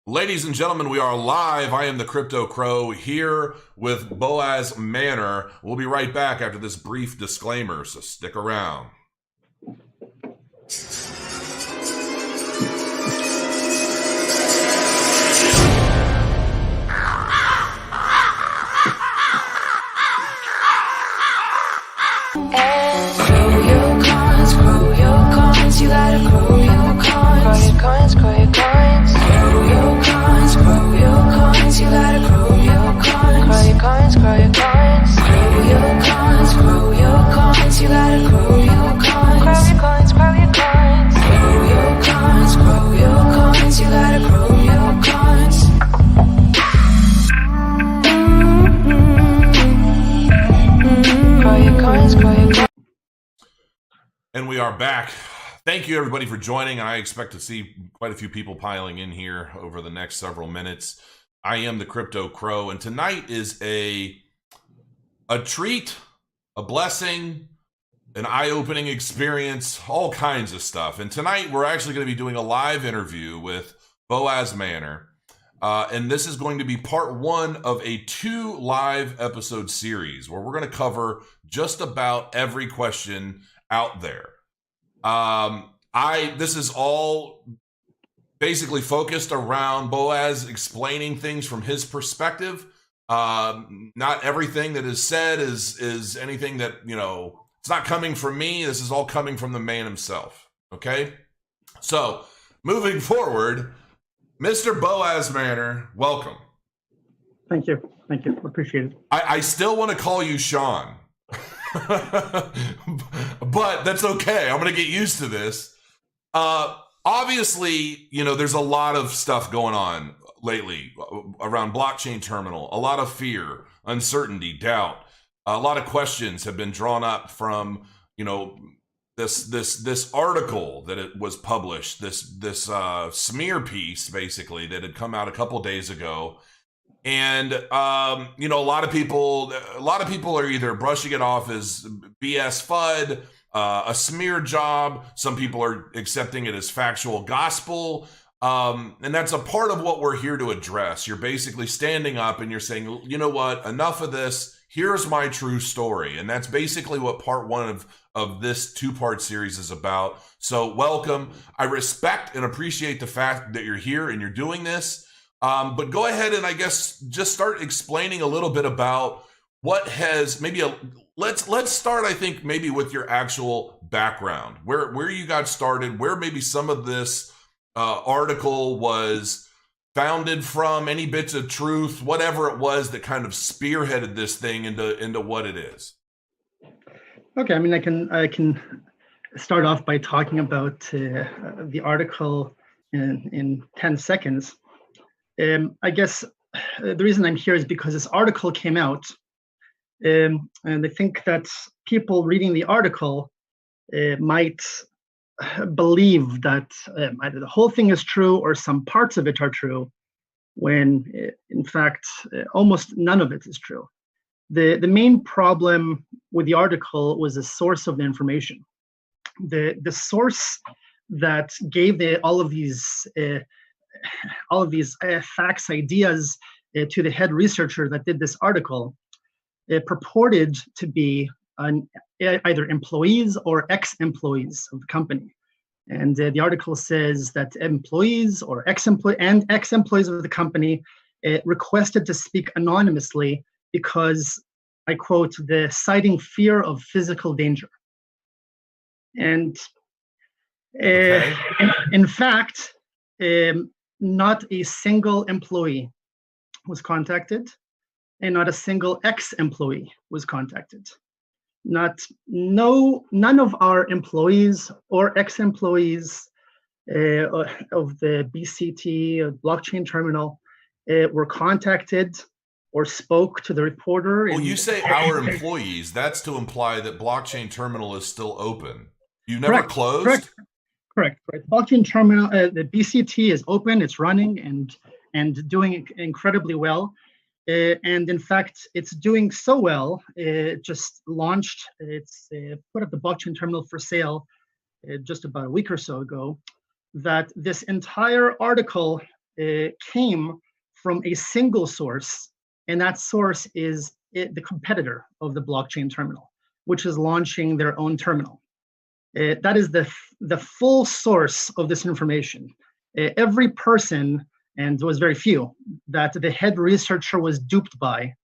Ladies and gentlemen, we are live. I am the Crypto Crow here with Boaz Manor. We'll be right back after this brief disclaimer, so stick around. You gotta grow your coins, grow your coins, grow your coins, grow your coins, you gotta grow your coins, grow your coins, grow your coins, grow your coins, you gotta grow your coins, grow your coins, grow your coins, grow your coins, you gotta grow your coins. Grow your coins, grow your coins. And we are back. Thank you, everybody, for joining. I expect to see quite a few people piling in here over the next several minutes. I am the Crypto Crow, and tonight is a treat, a blessing, an eye-opening experience, all kinds of stuff. And tonight, we're actually going to be doing a live interview with Boaz Manor. And this is going to be part one of a 2 live episode series where we're going to cover just about every question out there. This is all basically focused around Boaz explaining things from his perspective. Not everything that is said is anything that, it's not coming from me. This is all coming from the man himself. Okay. So moving forward, Mr. Boaz Manor, welcome. Thank you. Appreciate it. I still want to call you Shaun. But that's okay. I'm going to get used to this. Obviously, there's a lot of stuff going on lately around blockchain terminal, a lot of fear, uncertainty, doubt. A lot of questions have been drawn up from, this article that it was published, this smear piece basically that had come out a couple days ago. And, a lot of people are either brushing it off as BS FUD, a smear job. Some people are accepting it as factual gospel. And that's a part of what we're here to address. You're basically standing up and you're saying, you know what, enough of this. Here's my true story. And that's basically what part one of this 2-part series is about. So welcome. I respect and appreciate the fact that you're here and you're doing this. But go ahead and I guess just start explaining a little bit about what has let's start, I think, maybe with your actual background, where you got started, where maybe some of this article was founded from, any bits of truth, whatever it was that kind of spearheaded this thing into what it is. Okay, I can start off by talking about the article in 10 seconds. I guess the reason I'm here is because this article came out, and I think that people reading the article might believe that either the whole thing is true or some parts of it are true, when in fact almost none of it is true. The main problem with the article was the source of the information. The source that gave all of these facts, ideas to the head researcher that did this article, purported to be either employees or ex-employees of the company. And the article says that employees or ex-employees of the company requested to speak anonymously because, I quote, "the citing fear of physical danger." And Okay. in fact, not a single employee was contacted, and not a single ex-employee was contacted. None of our employees or ex-employees of the BCT, blockchain terminal, were contacted or spoke to the reporter. Well, you say our employees, that's to imply that blockchain terminal is still open. You never closed? Correct. Blockchain terminal, the BCT is open, it's running and doing incredibly well. And in fact, it's doing so well, it just launched, it's put up the blockchain terminal for sale just about a week or so ago, that this entire article came from a single source, and that source is the competitor of the blockchain terminal, which is launching their own terminal. That is the full source of this information. Every person, and there was very few, that the head researcher was duped by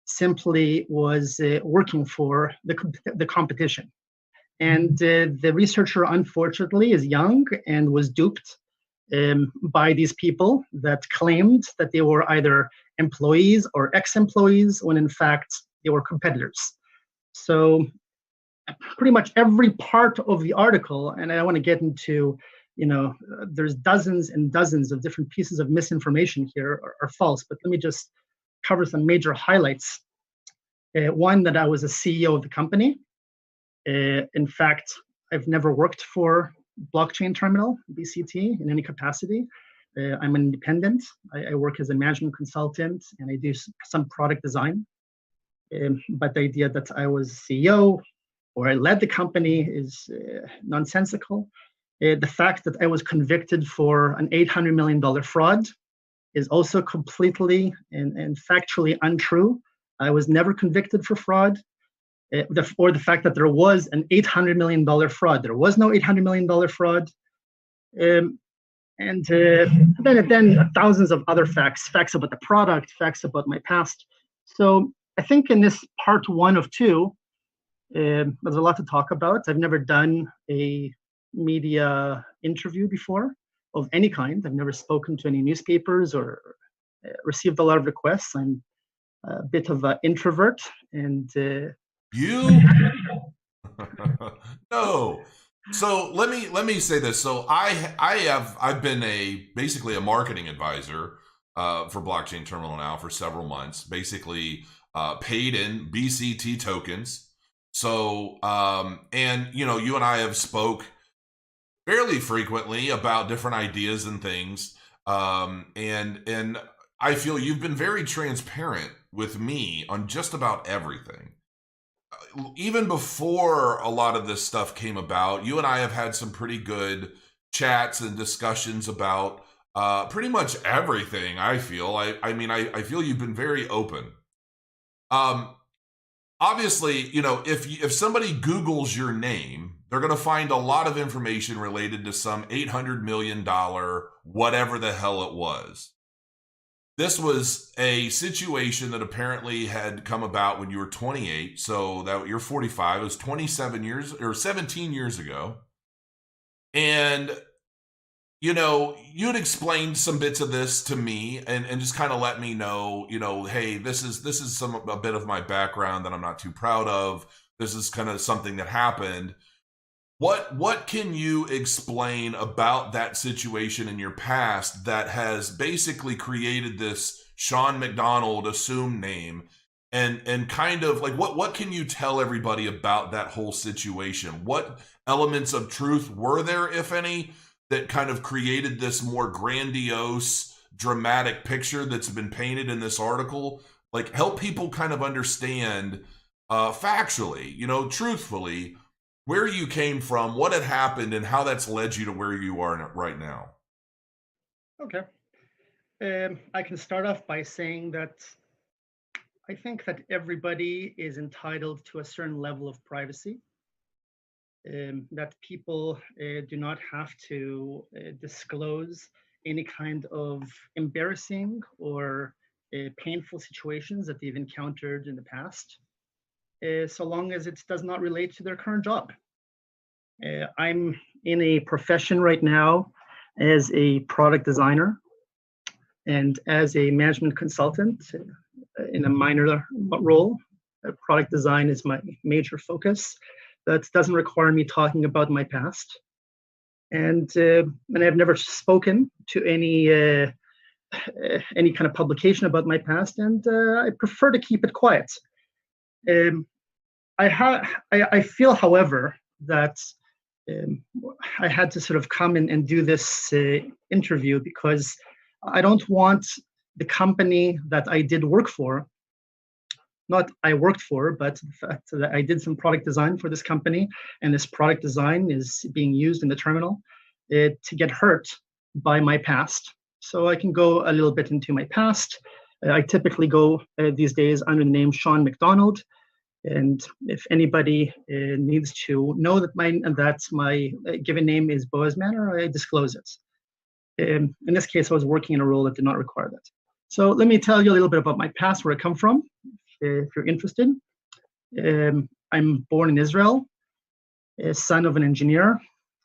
simply was working for the competition. And the researcher, unfortunately, is young and was duped by these people that claimed that they were either employees or ex-employees, when in fact they were competitors. So pretty much every part of the article, and I want to get into, there's dozens and dozens of different pieces of misinformation here are false, but let me just cover some major highlights. One, that I was a CEO of the company. In fact, I've never worked for blockchain terminal, BCT, in any capacity. I'm an independent. I work as a management consultant, and I do some product design. But the idea that I was CEO or I led the company is nonsensical. The fact that I was convicted for an $800 million fraud is also completely and factually untrue. I was never convicted for fraud. Or the fact that there was an $800 million fraud. There was no $800 million fraud. And then thousands of other facts about the product, facts about my past. So I think in this part 1 of 2, there's a lot to talk about. I've never done a media interview before of any kind. I've never spoken to any newspapers or received a lot of requests. I'm a bit of an introvert, and you no. So let me say this. So I've been basically a marketing advisor for Blockchain Terminal now for several months, basically paid in BCT tokens. So and you and I have spoke fairly frequently about different ideas and things, and I feel you've been very transparent with me on just about everything. Even before a lot of this stuff came about, you and I have had some pretty good chats and discussions about pretty much everything. I feel. I feel you've been very open. Obviously, if somebody Googles your name, they're going to find a lot of information related to some $800 million, whatever the hell it was. This was a situation that apparently had come about when you were 28. So that you're 45. It was 27 years or 17 years ago. And, you'd explained some bits of this to me and just kind of let me know, hey, this is a bit of my background that I'm not too proud of. This is kind of something that happened. What can you explain about that situation in your past that has basically created this Shaun MacDonald assumed name, and kind of like what can you tell everybody about that whole situation? What elements of truth were there, if any, that kind of created this more grandiose, dramatic picture that's been painted in this article? Like, help people kind of understand factually, truthfully, where you came from, what had happened, and how that's led you to where you are right now. Okay. I can start off by saying that I think that everybody is entitled to a certain level of privacy, that people do not have to disclose any kind of embarrassing or painful situations that they've encountered in the past, so long as it does not relate to their current job. I'm in a profession right now as a product designer and as a management consultant in a minor role. Product design is my major focus. That doesn't require me talking about my past. And I've never spoken to any kind of publication about my past, and I prefer to keep it quiet. I feel, however, that I had to sort of come in and do this interview because I don't want the company that I did work for, not I worked for, but the fact that I did some product design for this company, and this product design is being used in the terminal, to get hurt by my past. So I can go a little bit into my past. I typically go these days under the name Shaun MacDonald. And if anybody needs to know that my given name is Boaz Manor, I disclose it. In this case, I was working in a role that did not require that. So let me tell you a little bit about my past, where I come from, if you're interested. I'm born in Israel, a son of an engineer,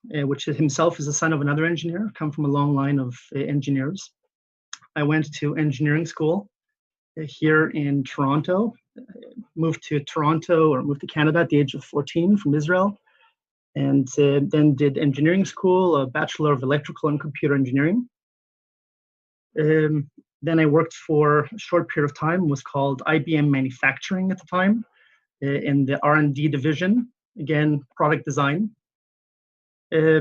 which himself is the son of another engineer, come from a long line of engineers. I went to engineering school here in Toronto, moved to Canada at the age of 14 from Israel, and then did engineering school, a Bachelor of Electrical and Computer Engineering. Then I worked for a short period of time, was called IBM Manufacturing at the time, in the R&D division, again, product design. I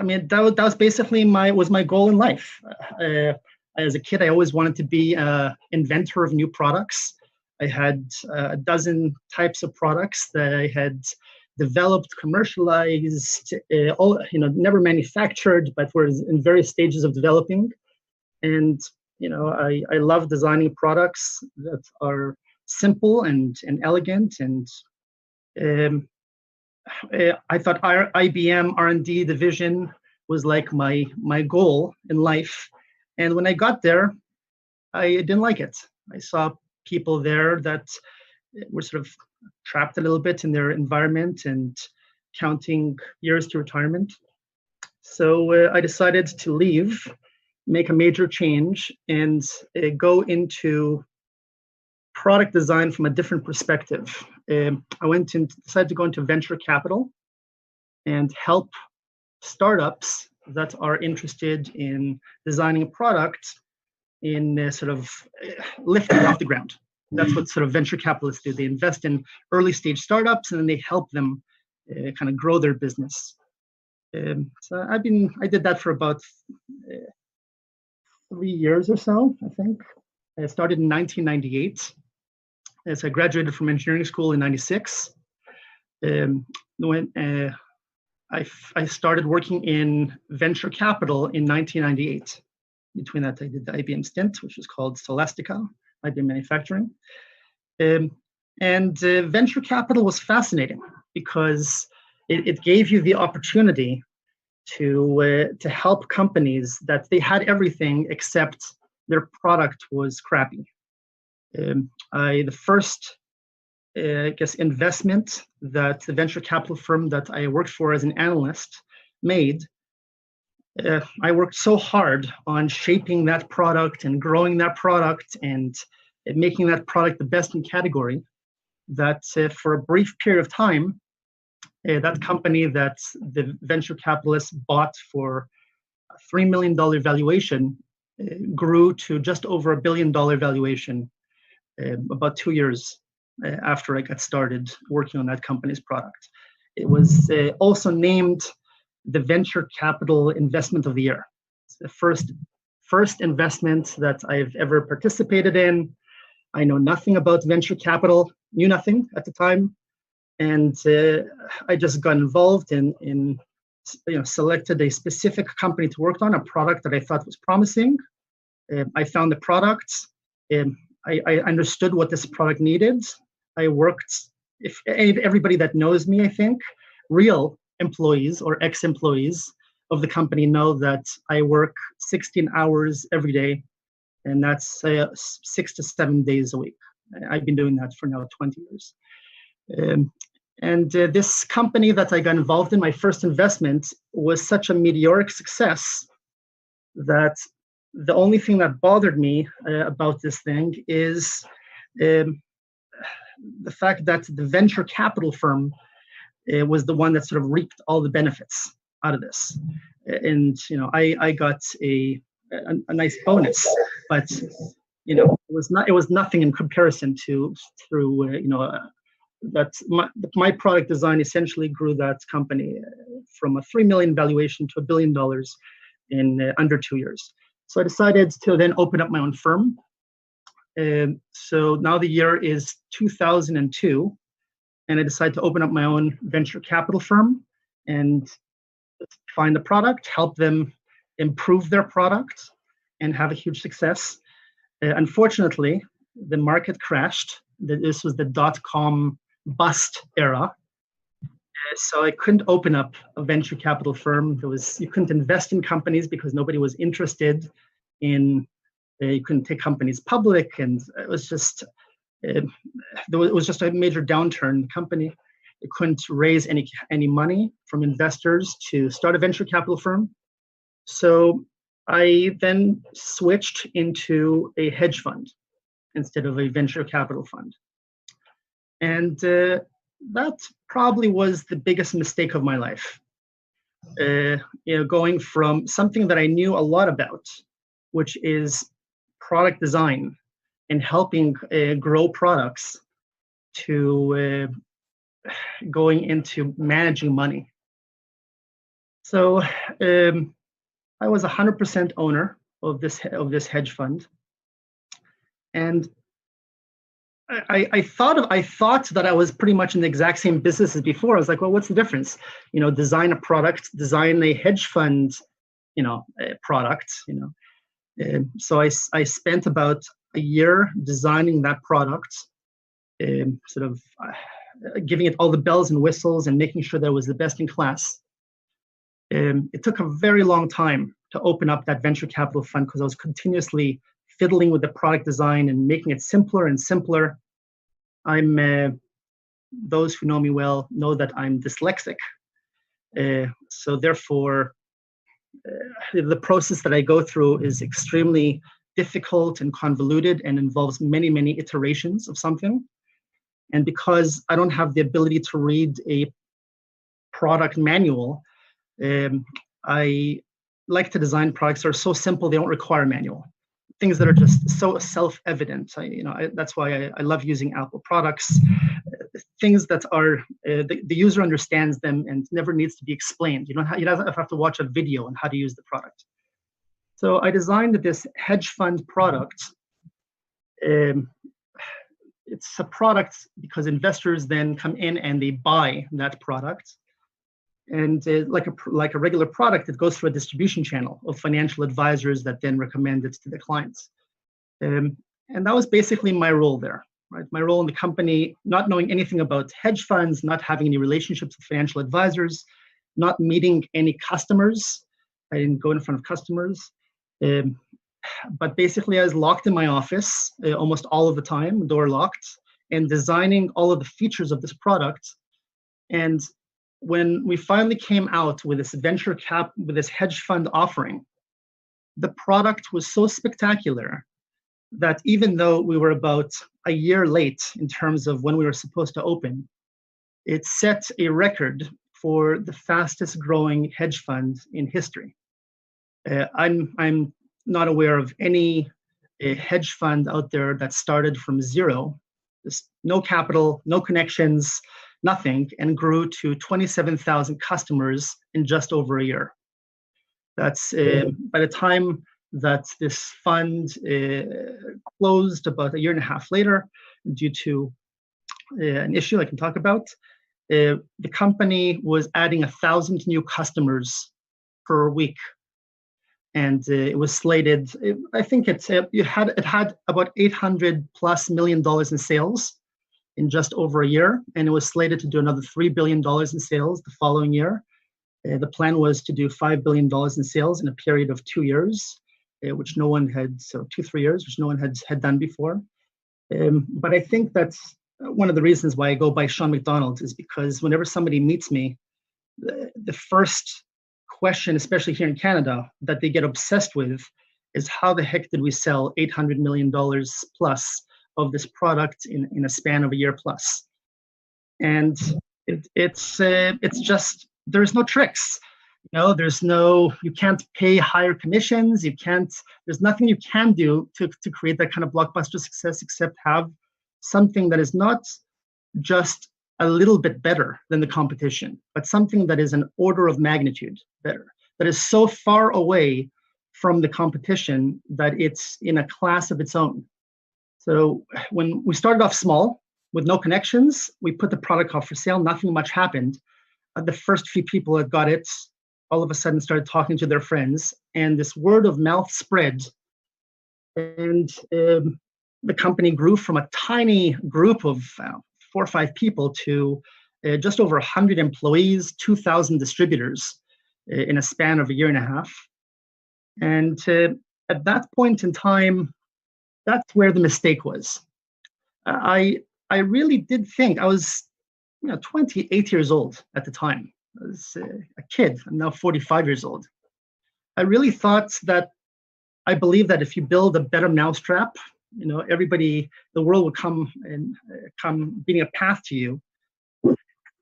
mean, that was basically my goal in life. As a kid, I always wanted to be an inventor of new products. I had a dozen types of products that I had developed, commercialized, never manufactured, but were in various stages of developing. And I love designing products that are simple and elegant. And I thought our IBM R&D division was like my goal in life. And when I got there, I didn't like it. I saw people there that were sort of trapped a little bit in their environment and counting years to retirement. So I decided to leave, make a major change, and go into product design from a different perspective. I decided to go into venture capital and help startups that are interested in designing a product in sort of lifting it off the ground. That's what sort of venture capitalists do. They invest in early stage startups and then they help them kind of grow their business. So I did that for about 3 years or so, I think. I started in 1998. As I graduated from engineering school in 96. I started working in venture capital in 1998. Between that, I did the IBM stint, which was called Celestica, IBM Manufacturing. And venture capital was fascinating because it gave you the opportunity to help companies that they had everything except their product was crappy. The first investment that the venture capital firm that I worked for as an analyst made, I worked so hard on shaping that product and growing that product and making that product the best in category that for a brief period of time, that company that the venture capitalists bought for a $3 million valuation grew to just over $1 billion valuation about 2 years after I got started working on that company's product. It was also named the Venture Capital Investment of the Year. It's the first investment that I've ever participated in. I know nothing about venture capital, knew nothing at the time, and I just got involved in selected a specific company to work on, a product that I thought was promising. I found the product. I understood what this product needed. I worked, if everybody that knows me, I think, real employees or ex-employees of the company know that I work 16 hours every day, and that's 6 to 7 days a week. I've been doing that for now 20 years. And this company that I got involved in, my first investment, was such a meteoric success that the only thing that bothered me about this thing is the fact that the venture capital firm was the one that sort of reaped all the benefits out of this. And I got a nice bonus, but it was nothing in comparison to that my product design essentially grew that company from a $3 million valuation to $1 billion in under 2 years. So I decided to then open up my own firm. So now the year is 2002, and I decided to open up my own venture capital firm and find the product, help them improve their product and have a huge success. Unfortunately, the market crashed. This was the dot-com bust era. So I couldn't open up a venture capital firm. You couldn't invest in companies because nobody was interested in. You couldn't take companies public, and it was just it was just a major downturn in the company. It couldn't raise any money from investors to start a venture capital firm. So I then switched into a hedge fund instead of a venture capital fund. And that probably was the biggest mistake of my life. Going from something that I knew a lot about, which is product design and helping grow products, to going into managing money. So I was 100% owner of this hedge fund, and I thought that I was pretty much in the exact same business as before. I was like, well, what's the difference? Design a product, design a hedge fund, product. So I spent about a year designing that product, sort of giving it all the bells and whistles and making sure that it was the best in class. It took a very long time to open up that venture capital fund because I was continuously fiddling with the product design and making it simpler and simpler. Those who know me well know that I'm dyslexic. So therefore, the process that I go through is extremely difficult and convoluted and involves many, many iterations of something. And because I don't have the ability to read a product manual, I like to design products that are so simple they don't require a manual. Things that are just so self-evident. That's why I love using Apple products. Things that are the user understands them and never needs to be explained. You don't have to watch a video on how to use the product. So I designed this hedge fund product. It's a product because investors then come in and they buy that product. And like a regular product, it goes through a distribution channel of financial advisors that then recommend it to the clients. And that was basically my role there, right? My role in the company, not knowing anything about hedge funds, not having any relationships with financial advisors, not meeting any customers. I didn't go in front of customers. But basically, I was locked in my office almost all of the time, door locked, and designing all of the features of this product. And when we finally came out with this with this hedge fund offering, the product was so spectacular that even though we were about a year late in terms of when we were supposed to open, it set a record for the fastest growing hedge fund in history. I'm not aware of any hedge fund out there that started from zero, just no capital, no connections, nothing, and grew to 27,000 customers in just over a year. That's by the time that this fund closed about a year and a half later, due to an issue I can talk about, the company was adding 1,000 new customers per week. And it was slated, I think it had about $800+ million in sales in just over a year, and it was slated to do another $3 billion in sales the following year. The plan was to do $5 billion in sales in a period of 2 years, which no one had, 2-3 years, which no one had done before. But I think that's one of the reasons why I go by Shaun MacDonald, is because whenever somebody meets me, the first question, especially here in Canada, that they get obsessed with is how the heck did we sell $800 million plus of this product in a span of a year plus? And it's just, there's no tricks. You can't pay higher commissions. There's nothing you can do to create that kind of blockbuster success except have something that is not just a little bit better than the competition, but something that is an order of magnitude better, that is so far away from the competition that it's in a class of its own. So when we started off small with no connections, we put the product up for sale, nothing much happened. The first few people that got it all of a sudden started talking to their friends, and this word of mouth spread, and the company grew from a tiny group of 4 or 5 people to just over 100 employees, 2,000 distributors in a span of a year and a half. And at that point in time, that's where the mistake was. I really did think I was 28 years old at the time. I was a kid. I'm now 45 years old. I really thought that I believe that if you build a better mousetrap, everybody, the world will come beating a path to you.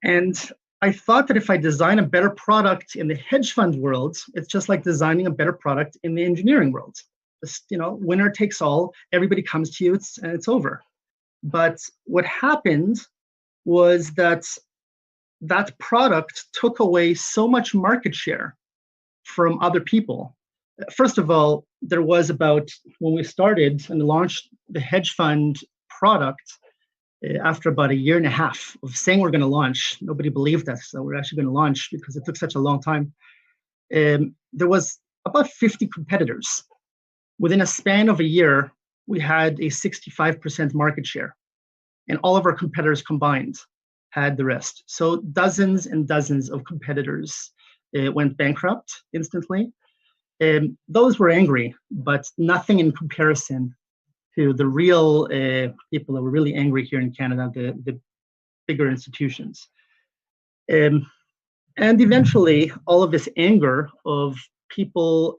And I thought that if I design a better product in the hedge fund world, it's just like designing a better product in the engineering world. Just, winner takes all. Everybody comes to you, and it's over. But what happened was that product took away so much market share from other people. First of all, there was when we started and launched the hedge fund product, after about a year and a half of saying we're going to launch, nobody believed us that we're actually going to launch because it took such a long time. There was about 50 competitors. Within a span of a year, we had a 65% market share, and all of our competitors combined had the rest. So dozens and dozens of competitors went bankrupt instantly. Those were angry, but nothing in comparison to the real people that were really angry here in Canada, the bigger institutions. And eventually, all of this anger of people,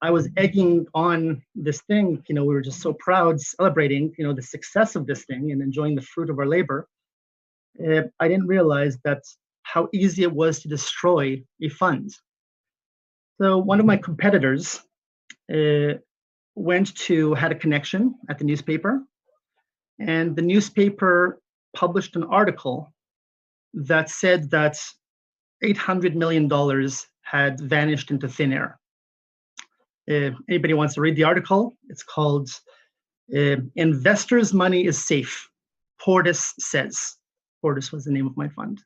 I was egging on this thing. We were just so proud, celebrating, the success of this thing and enjoying the fruit of our labor. I didn't realize how easy it was to destroy a fund. So one of my competitors had a connection at the newspaper, and the newspaper published an article that said that $800 million had vanished into thin air. Anybody wants to read the article? It's called Investors' Money is Safe, Portis Says. Portis was the name of my fund.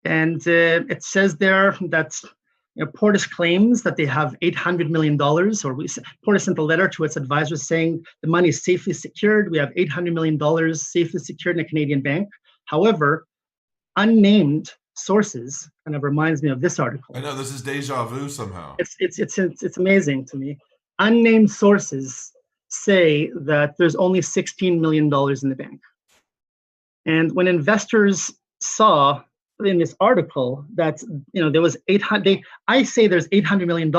And it says there that Portis claims that they have $800 million, Portis sent a letter to its advisors saying the money is safely secured. We have $800 million safely secured in a Canadian bank. However, unnamed sources kind of reminds me of this article. I know, this is deja vu somehow. It's amazing to me. Unnamed sources say that there's only $16 million in the bank. And when investors saw in this article that there was I say there's $800 million,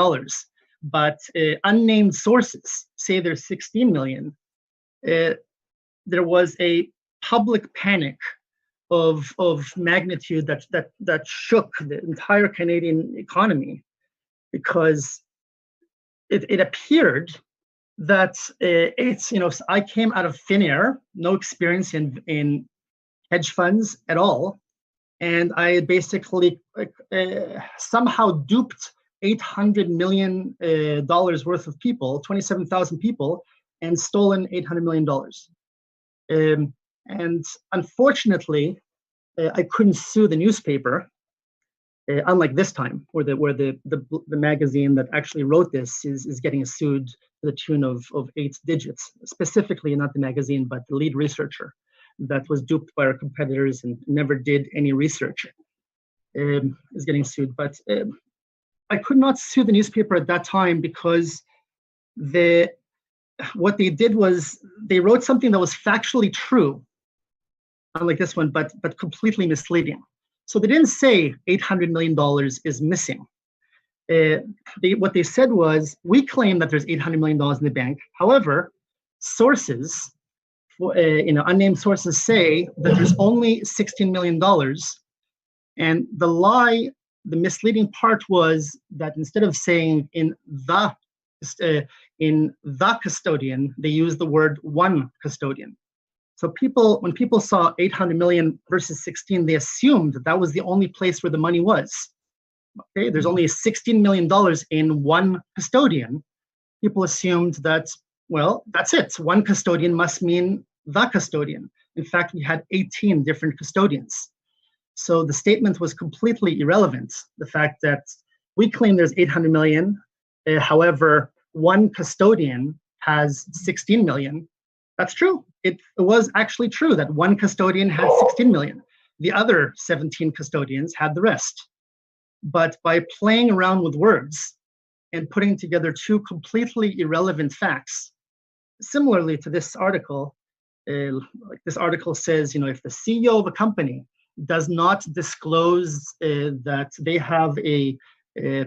but unnamed sources say there's 16 million. There was a public panic of magnitude that shook the entire Canadian economy, because it appeared that I came out of thin air, no experience in hedge funds at all. And I basically somehow duped $800 million worth of people, 27,000 people, and stolen $800 million. And unfortunately, I couldn't sue the newspaper, unlike this time, where the magazine that actually wrote this is getting sued to the tune of 8 digits. Specifically, not the magazine, but the lead researcher that was duped by our competitors and never did any research is getting sued. But I could not sue the newspaper at that time because what they did was they wrote something that was factually true, unlike this one, but completely misleading. So they didn't say $800 million is missing. What they said was, we claim that there's $800 million in the bank. However, sources, unnamed sources say that there's only $16 million. And the misleading part was that instead of saying in the custodian, they used the word one custodian. So when people saw 800 million versus 16, they assumed that was the only place where the money was. Okay, there's only $16 million in one custodian. People assumed that, well, that's it. One custodian must mean the custodian. In fact, we had 18 different custodians. So the statement was completely irrelevant. The fact that we claim there's 800 million, however, one custodian has 16 million. That's true. It was actually true that one custodian had 16 million. The other 17 custodians had the rest. But by playing around with words and putting together two completely irrelevant facts, similarly to this article, like this article says, if the CEO of a company does not disclose that they have a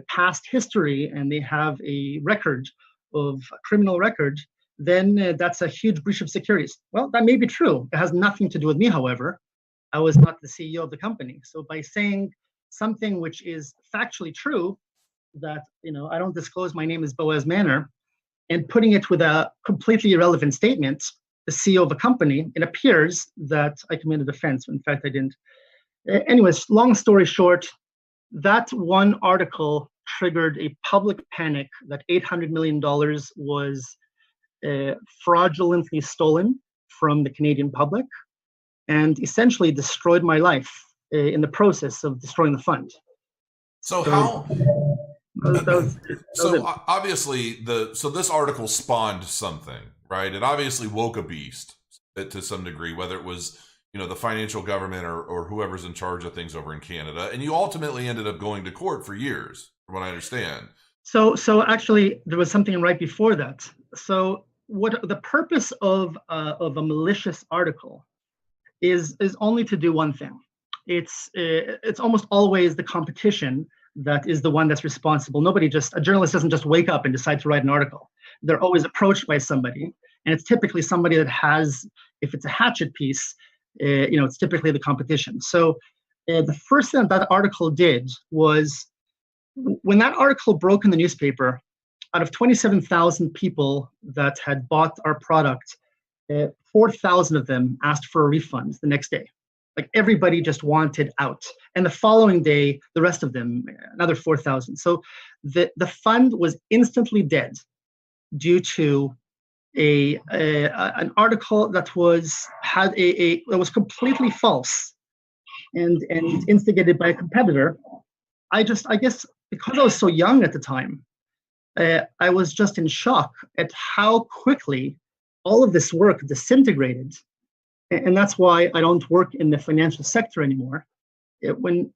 past history and they have a record of a criminal record, then that's a huge breach of securities. Well, that may be true. It has nothing to do with me, however. I was not the CEO of the company. So by saying something which is factually true, that I don't disclose my name is Boaz Manor, and putting it with a completely irrelevant statement, the CEO of a company, it appears that I committed offense. In fact, I didn't. Anyways, long story short, that one article triggered a public panic that $800 million was fraudulently stolen from the Canadian public and essentially destroyed my life in the process of destroying the fund. So how? So Obviously, this article spawned something, right? It obviously woke a beast to some degree, whether it was the financial government or whoever's in charge of things over in Canada, and you ultimately ended up going to court for years, from what I understand. So actually, there was something right before that. So what the purpose of a malicious article is only to do one thing. It's almost always the competition that is the one that's responsible. A journalist doesn't just wake up and decide to write an article. They're always approached by somebody, and it's typically somebody that has, if it's a hatchet piece, it's typically the competition. So the first thing that article did was, when that article broke in the newspaper, out of 27,000 people that had bought our product, 4,000 of them asked for a refund the next day. Like, everybody just wanted out. And the following day, the rest of them, another 4,000. So the fund was instantly dead due to an article that was completely false and instigated by a competitor. I guess because I was so young at the time, I was just in shock at how quickly all of this work disintegrated. And that's why I don't work in the financial sector anymore. When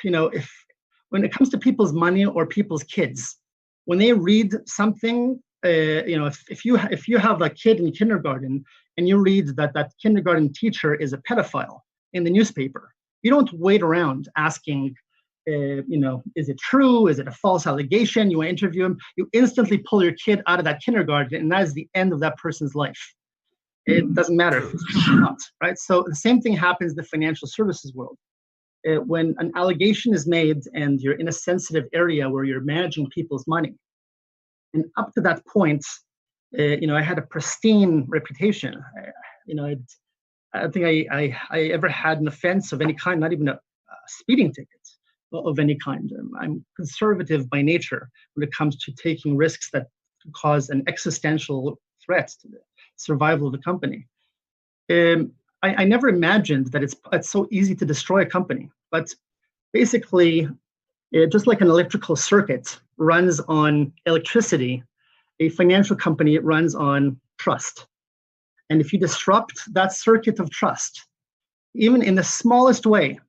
it comes to people's money or people's kids, when they read something, if you have a kid in kindergarten and you read that kindergarten teacher is a pedophile in the newspaper, you don't wait around asking, is it true? Is it a false allegation? You want to interview him. You instantly pull your kid out of that kindergarten, and that is the end of that person's life. It doesn't matter if it's true or not, right? So the same thing happens in the financial services world. When an allegation is made and you're in a sensitive area where you're managing people's money, and up to that point, I had a pristine reputation. I don't think I ever had an offense of any kind, not even a speeding ticket of any kind. I'm conservative by nature when it comes to taking risks that cause an existential threat to the survival of the company. I never imagined that it's so easy to destroy a company. But basically, just like an electrical circuit runs on electricity, a financial company runs on trust. And if you disrupt that circuit of trust, even in the smallest way,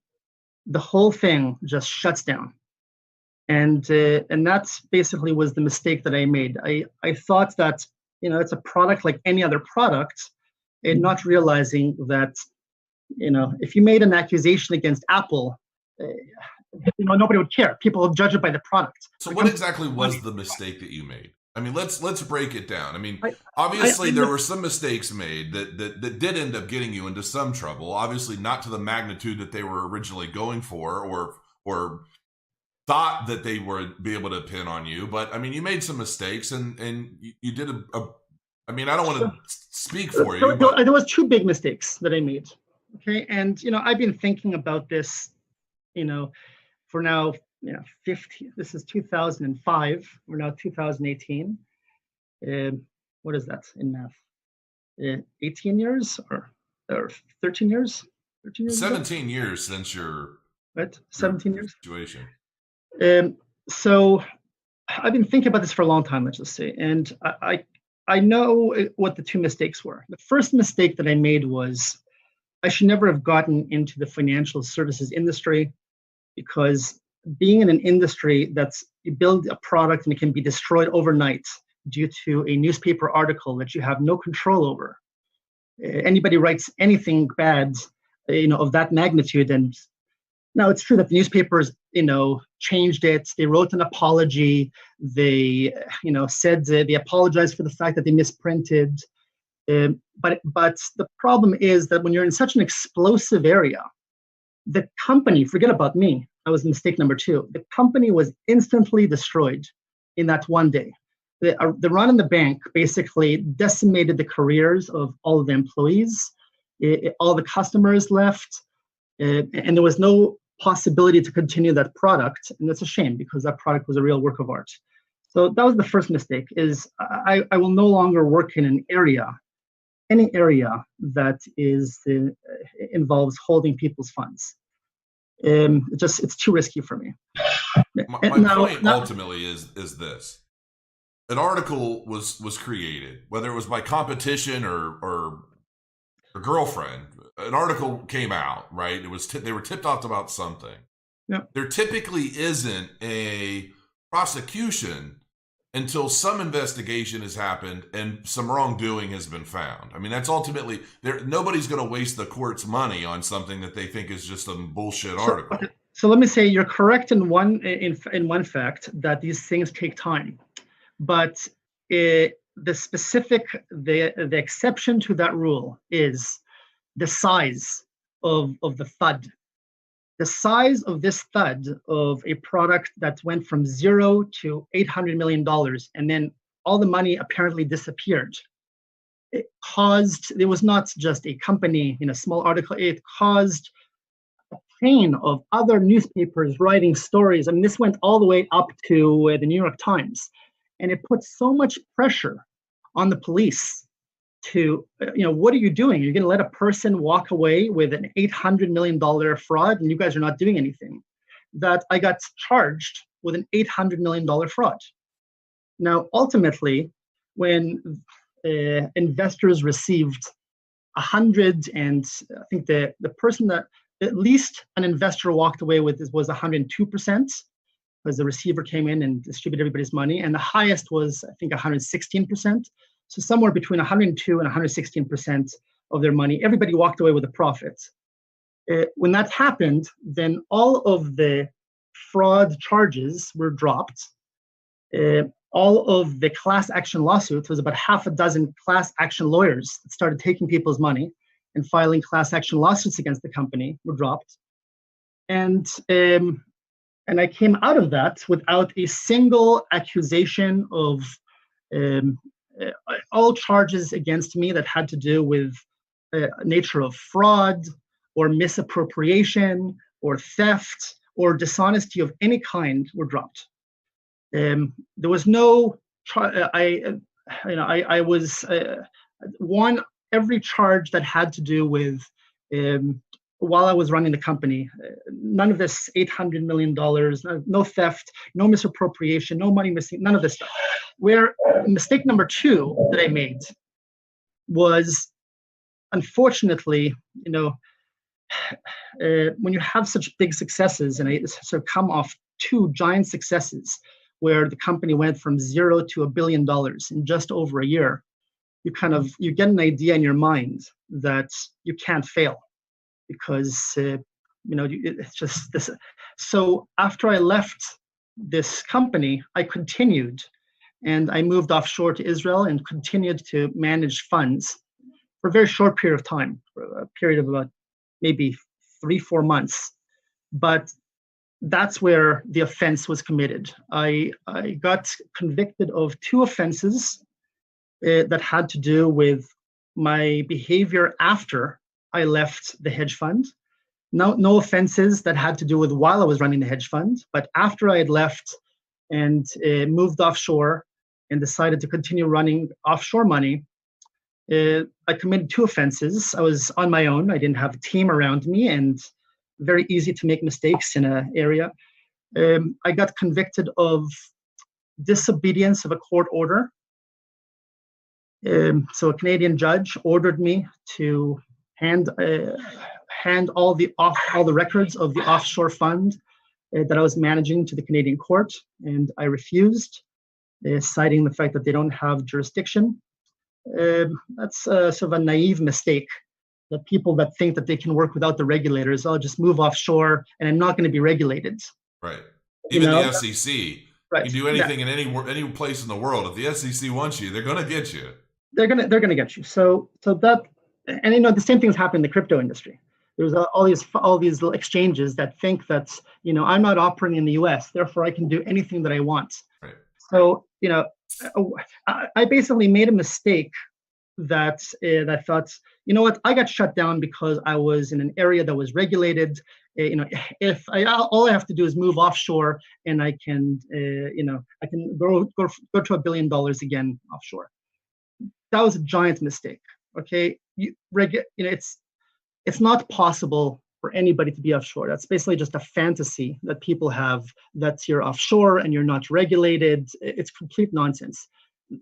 the whole thing just shuts down. And that's basically was the mistake that I made. I thought that it's a product like any other product, and not realizing that if you made an accusation against Apple, nobody would care. People will judge it by the product. So what exactly was the mistake that you made? I mean, let's break it down. I mean, obviously there were some mistakes made that did end up getting you into some trouble. Obviously not to the magnitude that they were originally going for or thought that they would be able to pin on you. But I mean, you made some mistakes and you did I mean, I don't want to speak for you. There was two big mistakes that I made. Okay. And, I've been thinking about this, for now, 15, this is 2005. We're now 2018. What is that in math? 18 years or 13 years? 13 years 17 years since your right? your 17 years. situation. So I've been thinking about this for a long time, let's just say, and I know what the two mistakes were. The first mistake that I made was I should never have gotten into the financial services industry, because being in an industry that's, you build a product and it can be destroyed overnight due to a newspaper article that you have no control over. Anybody writes anything bad, of that magnitude, and now it's true that the newspapers, changed it. They wrote an apology. They, said they apologized for the fact that they misprinted. But the problem is that when you're in such an explosive area, the company, forget about me, that was mistake number two. The company was instantly destroyed in that one day. The run in the bank basically decimated the careers of all of the employees. All the customers left, and there was no possibility to continue that product. And that's a shame, because that product was a real work of art. So that was the first mistake, is I will no longer work in any area that involves holding people's funds. It's too risky for me. My Now, point ultimately is this: an article was created, whether it was by competition or a girlfriend. An article came out, right? It was they were tipped off about something. Yeah. There typically isn't a prosecution until some investigation has happened and some wrongdoing has been found. I mean, that's ultimately there. Nobody's going to waste the court's money on something that they think is just a bullshit article. So let me say, you're correct in one fact, that these things take time, but the exception to that rule is the size of the thud. The size of this thud of a product that went from zero to $800 million, and then all the money apparently disappeared. It was not just a company in a small article, it caused a chain of other newspapers writing stories. I mean, this went all the way up to the New York Times, and it put so much pressure on the police to, what are you doing? You're going to let a person walk away with an $800 million fraud, and you guys are not doing anything. That I got charged with an $800 million fraud. Now, ultimately, when investors received 100, and I think the person that at least an investor walked away with was 102%, because the receiver came in and distributed everybody's money, and the highest was, I think, 116%. So somewhere between 102 and 116% of their money, everybody walked away with a profit. When that happened, then all of the fraud charges were dropped. All of the class action lawsuits, was about half a dozen class action lawyers that started taking people's money and filing class action lawsuits against the company, were dropped. And I came out of that without a single accusation of all charges against me that had to do with nature of fraud or misappropriation or theft or dishonesty of any kind were dropped. There was no, I was won every charge that had to do with while I was running the company. None of this $800 million, no theft, no misappropriation, no money missing, none of this stuff. Where mistake number two that I made was, unfortunately, when you have such big successes, and I sort of come off two giant successes where the company went from zero to $1 billion in just over a year, you get an idea in your mind that you can't fail, because it's just this. So after I left this company, I continued, and I moved offshore to Israel and continued to manage funds for a very short period of time, for a period of about maybe 3-4 months. But that's where the offense was committed. I got convicted of 2 offenses that had to do with my behavior after I left the hedge fund. No offenses that had to do with while I was running the hedge fund, but after I had left and moved offshore and decided to continue running offshore money, I committed 2 offenses. I was on my own. I didn't have a team around me, and very easy to make mistakes in an area. I got convicted of disobedience of a court order. So a Canadian judge ordered me to hand all the records of the offshore fund that I was managing to the Canadian court, and I refused, citing the fact that they don't have jurisdiction. That's sort of a naive mistake, that people that think that they can work without the regulators, I'll just move offshore and I'm not going to be regulated. Right. Even the SEC. Right. You do anything in any place in the world. If the SEC wants you, they're going to get you. They're gonna get you. So that, and the same thing is happening in the crypto industry. There's all these little exchanges that think that I'm not operating in the U.S., therefore I can do anything that I want. Right. So I basically made a mistake that I thought, what, I got shut down because I was in an area that was regulated. If all I have to do is move offshore, and I can I can go to $1 billion again offshore. That was a giant mistake. Okay, it's not possible for anybody to be offshore. That's basically just a fantasy that people have, that you're offshore and you're not regulated. It's complete nonsense.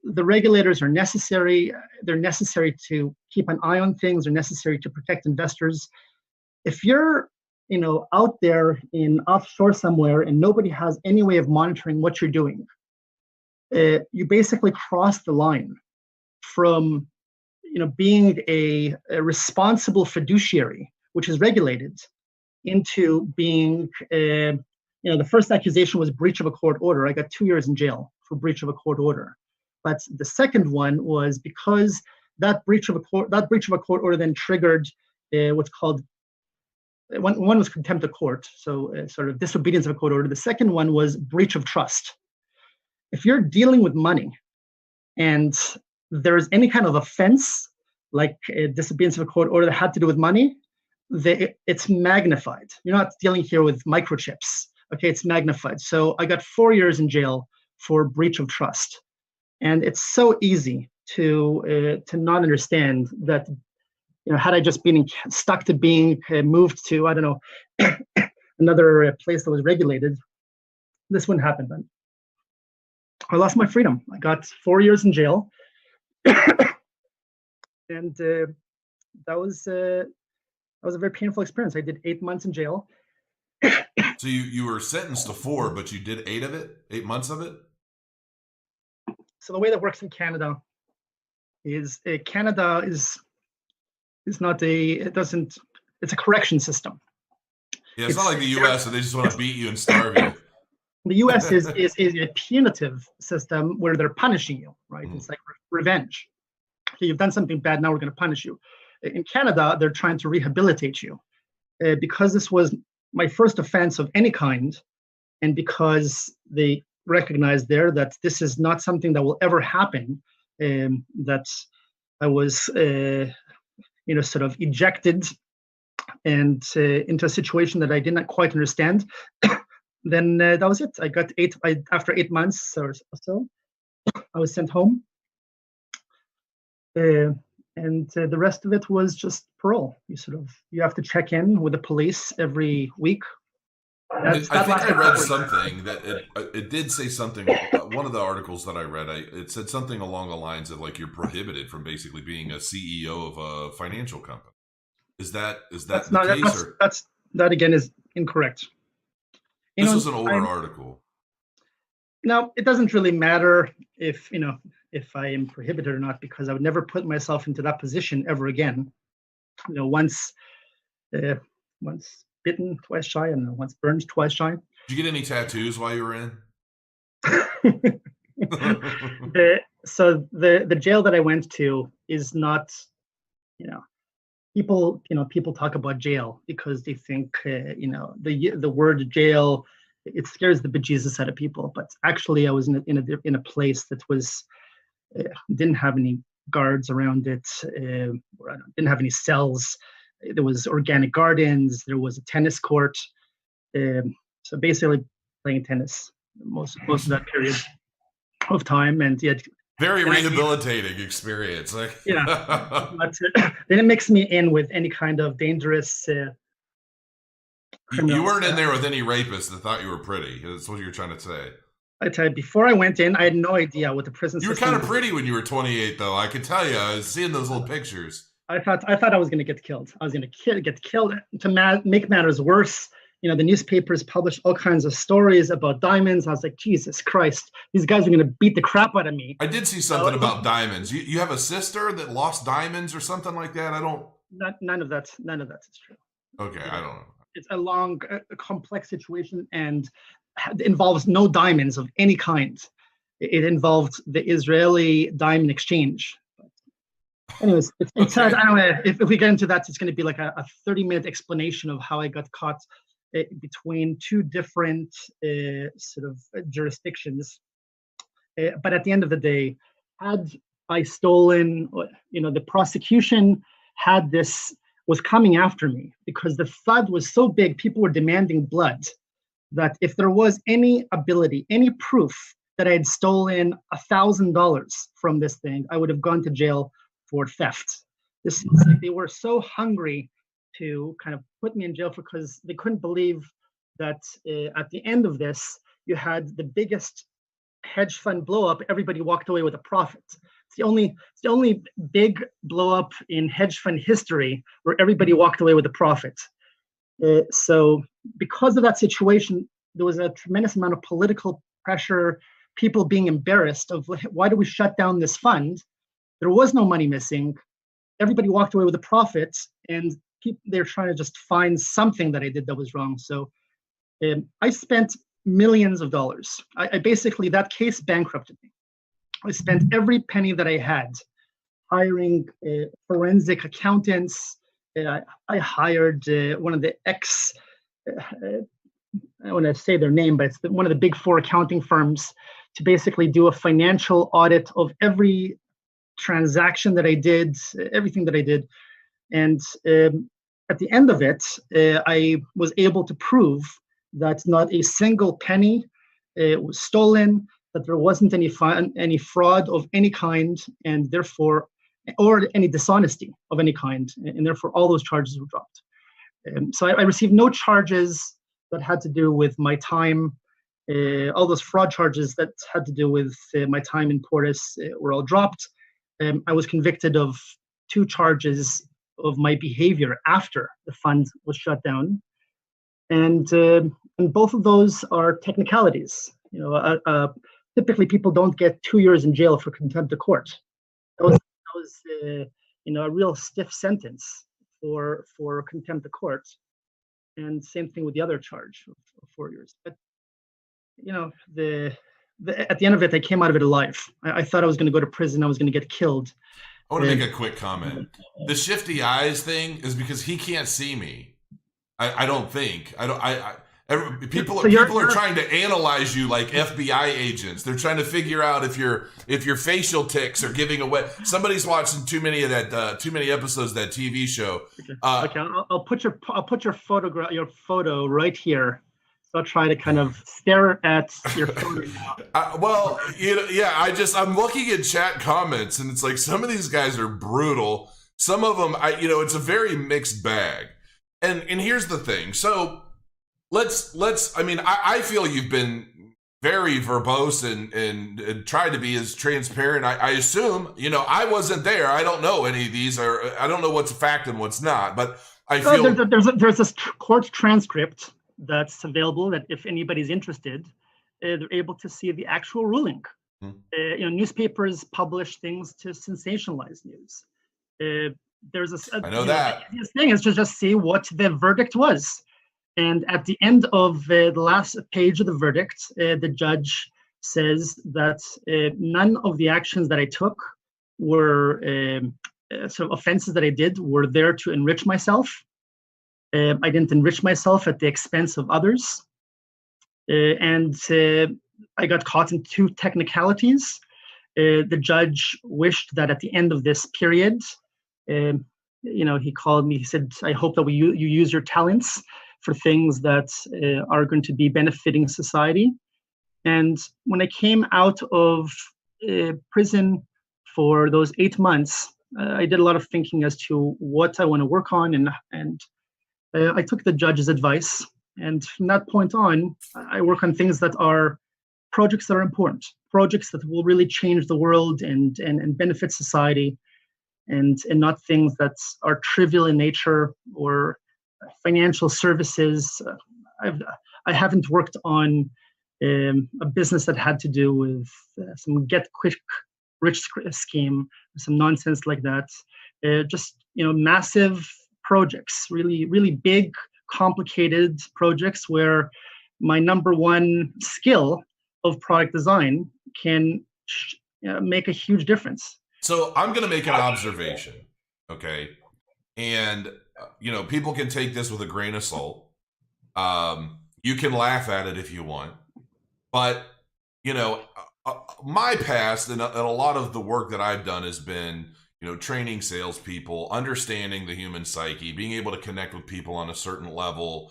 The regulators are necessary. They're necessary to keep an eye on things. They're necessary to protect investors. If you're out there in offshore somewhere and nobody has any way of monitoring what you're doing, you basically cross the line from being a responsible fiduciary, which is regulated, into being the first accusation was breach of a court order. I got 2 years in jail for breach of a court order. But the second one was because that breach of a court order then triggered what's called, one was contempt of court, so sort of disobedience of a court order. The second one was breach of trust. If you're dealing with money and there's any kind of offense, like disobedience of a court order that had to do with money, it's magnified. You're not dealing here with microchips. Okay, it's magnified. So I got 4 years in jail for breach of trust. And it's so easy to not understand that, had I just been stuck to being moved to, I don't know, another place that was regulated, this wouldn't happen then. I lost my freedom. I got 4 years in jail. And that was a very painful experience. I did 8 months in jail. So you were sentenced to 4, but you did 8 months of it? So the way that works in Canada is Canada is not it's a correction system. Yeah, it's not like the U.S. and they just want to beat you and starve you. The U.S. is a punitive system where they're punishing you, right? Mm-hmm. It's like revenge. Okay, you've done something bad, now we're going to punish you. In Canada, they're trying to rehabilitate you. Because this was my first offense of any kind, and because they recognize there that this is not something that will ever happen, that I was sort of ejected and into a situation that I did not quite understand, then that was it. I got after 8 months or so, I was sent home, and the rest of it was just parole. You have to check in with the police every week. I think I read something that it did say something. One of the articles that I read, it said something along the lines of like you're prohibited from basically being a CEO of a financial company. Is that the case? That again is incorrect. This was an older article. Now it doesn't really matter if I am prohibited or not, because I would never put myself into that position ever again. Once bitten, twice shy, and once burned, twice shy. Did you get any tattoos while you were in? The jail that I went to is not, people talk about jail because they think, the word jail, it scares the bejesus out of people. But actually, I was in a place that was didn't have any guards around it, didn't have any cells. There was organic gardens. There was a tennis court. So basically, playing tennis most of that period of time, and yet very rehabilitating experience. Like but they didn't mix me in with any kind of dangerous You criminals. weren't in there with any rapists that thought you were pretty. That's what you're trying to say. I tell you, before I went in, I had no idea what the prison You were system kind of was. pretty when you were 28, though. I could tell you. I was seeing those little pictures. I thought I was going to get killed. I was going to get killed. To make matters worse, the newspapers published all kinds of stories about diamonds. I was like, Jesus Christ, these guys are going to beat the crap out of me. I did see something about diamonds. You have a sister that lost diamonds or something like that? I don't... None of that is true. Okay, I don't know. It's a long, complex situation, and it involves no diamonds of any kind. It involved the Israeli diamond exchange. Anyways, it's sad. I don't know if we get into that, it's going to be like a 30-minute explanation of how I got caught between two different sort of jurisdictions. But at the end of the day, had I stolen, the prosecution was coming after me because the thud was so big, people were demanding blood, that if there was any ability, any proof that I had stolen $1,000 from this thing, I would have gone to jail for theft. They were so hungry to kind of put me in jail because they couldn't believe that at the end of this, you had the biggest hedge fund blow up. Everybody walked away with a profit. It's the only big blow up in hedge fund history where everybody walked away with a profit. So because of that situation, there was a tremendous amount of political pressure, people being embarrassed of why do we shut down this fund? There was no money missing. Everybody walked away with a profit, and they're trying to just find something that I did that was wrong. So I spent millions of dollars. I basically, that case bankrupted me. I spent every penny that I had hiring forensic accountants. I hired one of the I want to say their name, but it's one of the big four accounting firms to basically do a financial audit of every transaction that I did, everything that I did. And at the end of it, I was able to prove that not a single penny was stolen, that there wasn't any fraud of any kind, and therefore, or any dishonesty of any kind, and therefore all those charges were dropped. So I received no charges that had to do with my time. All those fraud charges that had to do with my time in Portis were all dropped. I was convicted of 2 charges of my behavior after the fund was shut down, and both of those are technicalities. Typically people don't get 2 years in jail for contempt of court. That was a real stiff sentence for contempt of court, and same thing with the other charge of 4 years. But at the end of it, I came out of it alive. I thought I was going to go to prison. I was going to get killed. I want to make a quick comment. The shifty eyes thing is because he can't see me. I don't think. People are trying to analyze you like FBI agents. They're trying to figure out if your facial tics are giving away. Somebody's watching too many episodes of that TV show. Okay, I'll put your photo right here. So I'll try to kind of stare at your photo now. I'm looking at chat comments, and it's like some of these guys are brutal. Some of them, it's a very mixed bag. And here's the thing. So I feel you've been very verbose and tried to be as transparent. I assume, I wasn't there. I don't know any of these, or I don't know what's a fact and what's not, but I feel there's this court transcript that's available that if anybody's interested, they're able to see the actual ruling. Newspapers publish things to sensationalize news. There's I know that. The easiest thing is to just see what the verdict was. And at the end of the last page of the verdict, the judge says that none of the actions that I took were sort of offenses that I did were there to enrich myself. I didn't enrich myself at the expense of others. And I got caught in 2 technicalities. The judge wished that at the end of this period, he called me, he said, I hope that you use your talents for things that are going to be benefiting society. And when I came out of prison for those 8 months, I did a lot of thinking as to what I want to work on, and I took the judge's advice And from that point on, I work on things that are projects that are important, projects that will really change the world and benefit society, and not things that are trivial in nature or financial services. I haven't worked on a business that had to do with some get quick rich scheme, some nonsense like that. Just massive projects, really big, complicated projects where my number one skill of product design can make a huge difference. So I'm going to make an observation, okay? And, people can take this with a grain of salt. You can laugh at it if you want. But, my past and a lot of the work that I've done has been, training salespeople, understanding the human psyche, being able to connect with people on a certain level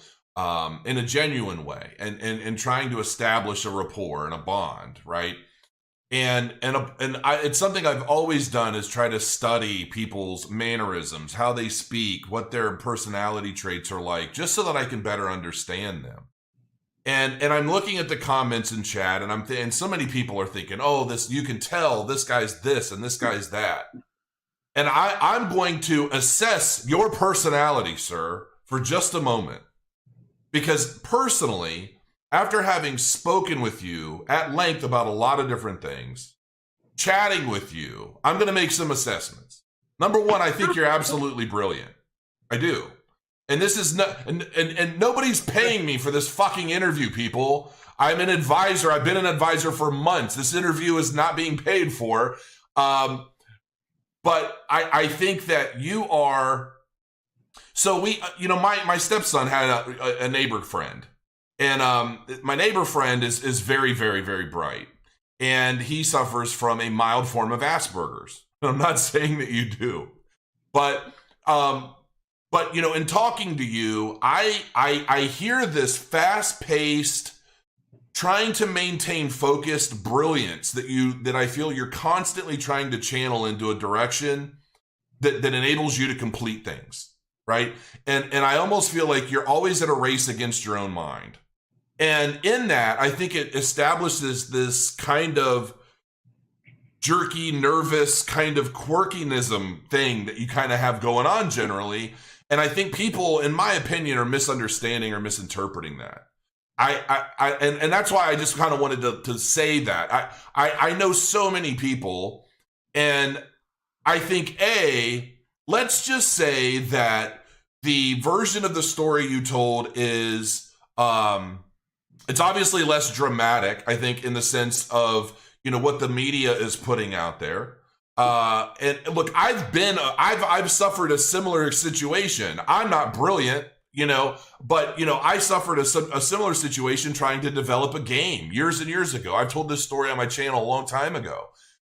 in a genuine way, and trying to establish a rapport and a bond, right? And it's something I've always done is try to study people's mannerisms, how they speak, what their personality traits are like, just so that I can better understand them. And I'm looking at the comments in chat, and and so many people are thinking, oh, this, you can tell this guy's this and this guy's that. And I'm going to assess your personality, sir, for just a moment. Because personally, after having spoken with you at length about a lot of different things, chatting with you, I'm going to make some assessments. Number one, I think you're absolutely brilliant. I do. And this is not, and nobody's paying me for this fucking interview, people. I'm an advisor. I've been an advisor for months. This interview is not being paid for. But I think that you are, so my stepson had a neighbor friend. And my neighbor friend is very, very, very bright. And he suffers from a mild form of Asperger's. I'm not saying that you do. But in talking to you, I hear this fast-paced, trying to maintain focused brilliance that I feel you're constantly trying to channel into a direction that enables you to complete things, right? And I almost feel like you're always at a race against your own mind. And in that, I think it establishes this kind of jerky, nervous kind of quirkinism thing that you kind of have going on generally. And I think people, in my opinion, are misunderstanding or misinterpreting that. And that's why I just kind of wanted to say that. I know so many people, and I think, let's just say that the version of the story you told is, it's obviously less dramatic, I think, in the sense of, what the media is putting out there. And look, I've suffered a similar situation. I'm not brilliant, but, I suffered a similar situation trying to develop a game years and years ago. I've told this story on my channel a long time ago.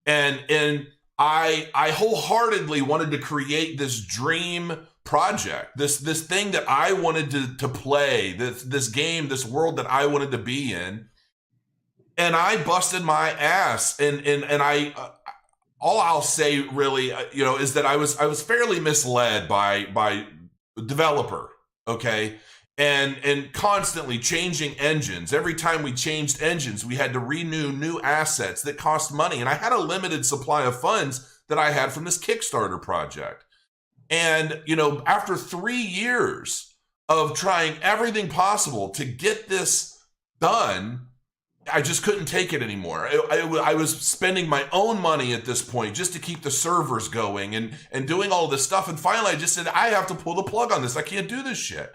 And I wholeheartedly wanted to create this dream project, this thing that I wanted to play, this game, this world that I wanted to be in. And I busted my ass. And I, all I'll say really, is that I was fairly misled by a developer. Okay. And constantly changing engines. Every time we changed engines, we had to renew new assets that cost money. And I had a limited supply of funds that I had from this Kickstarter project. And, after 3 years of trying everything possible to get this done, I just couldn't take it anymore. I was spending my own money at this point just to keep the servers going and doing all this stuff. And finally, I just said, I have to pull the plug on this. I can't do this shit.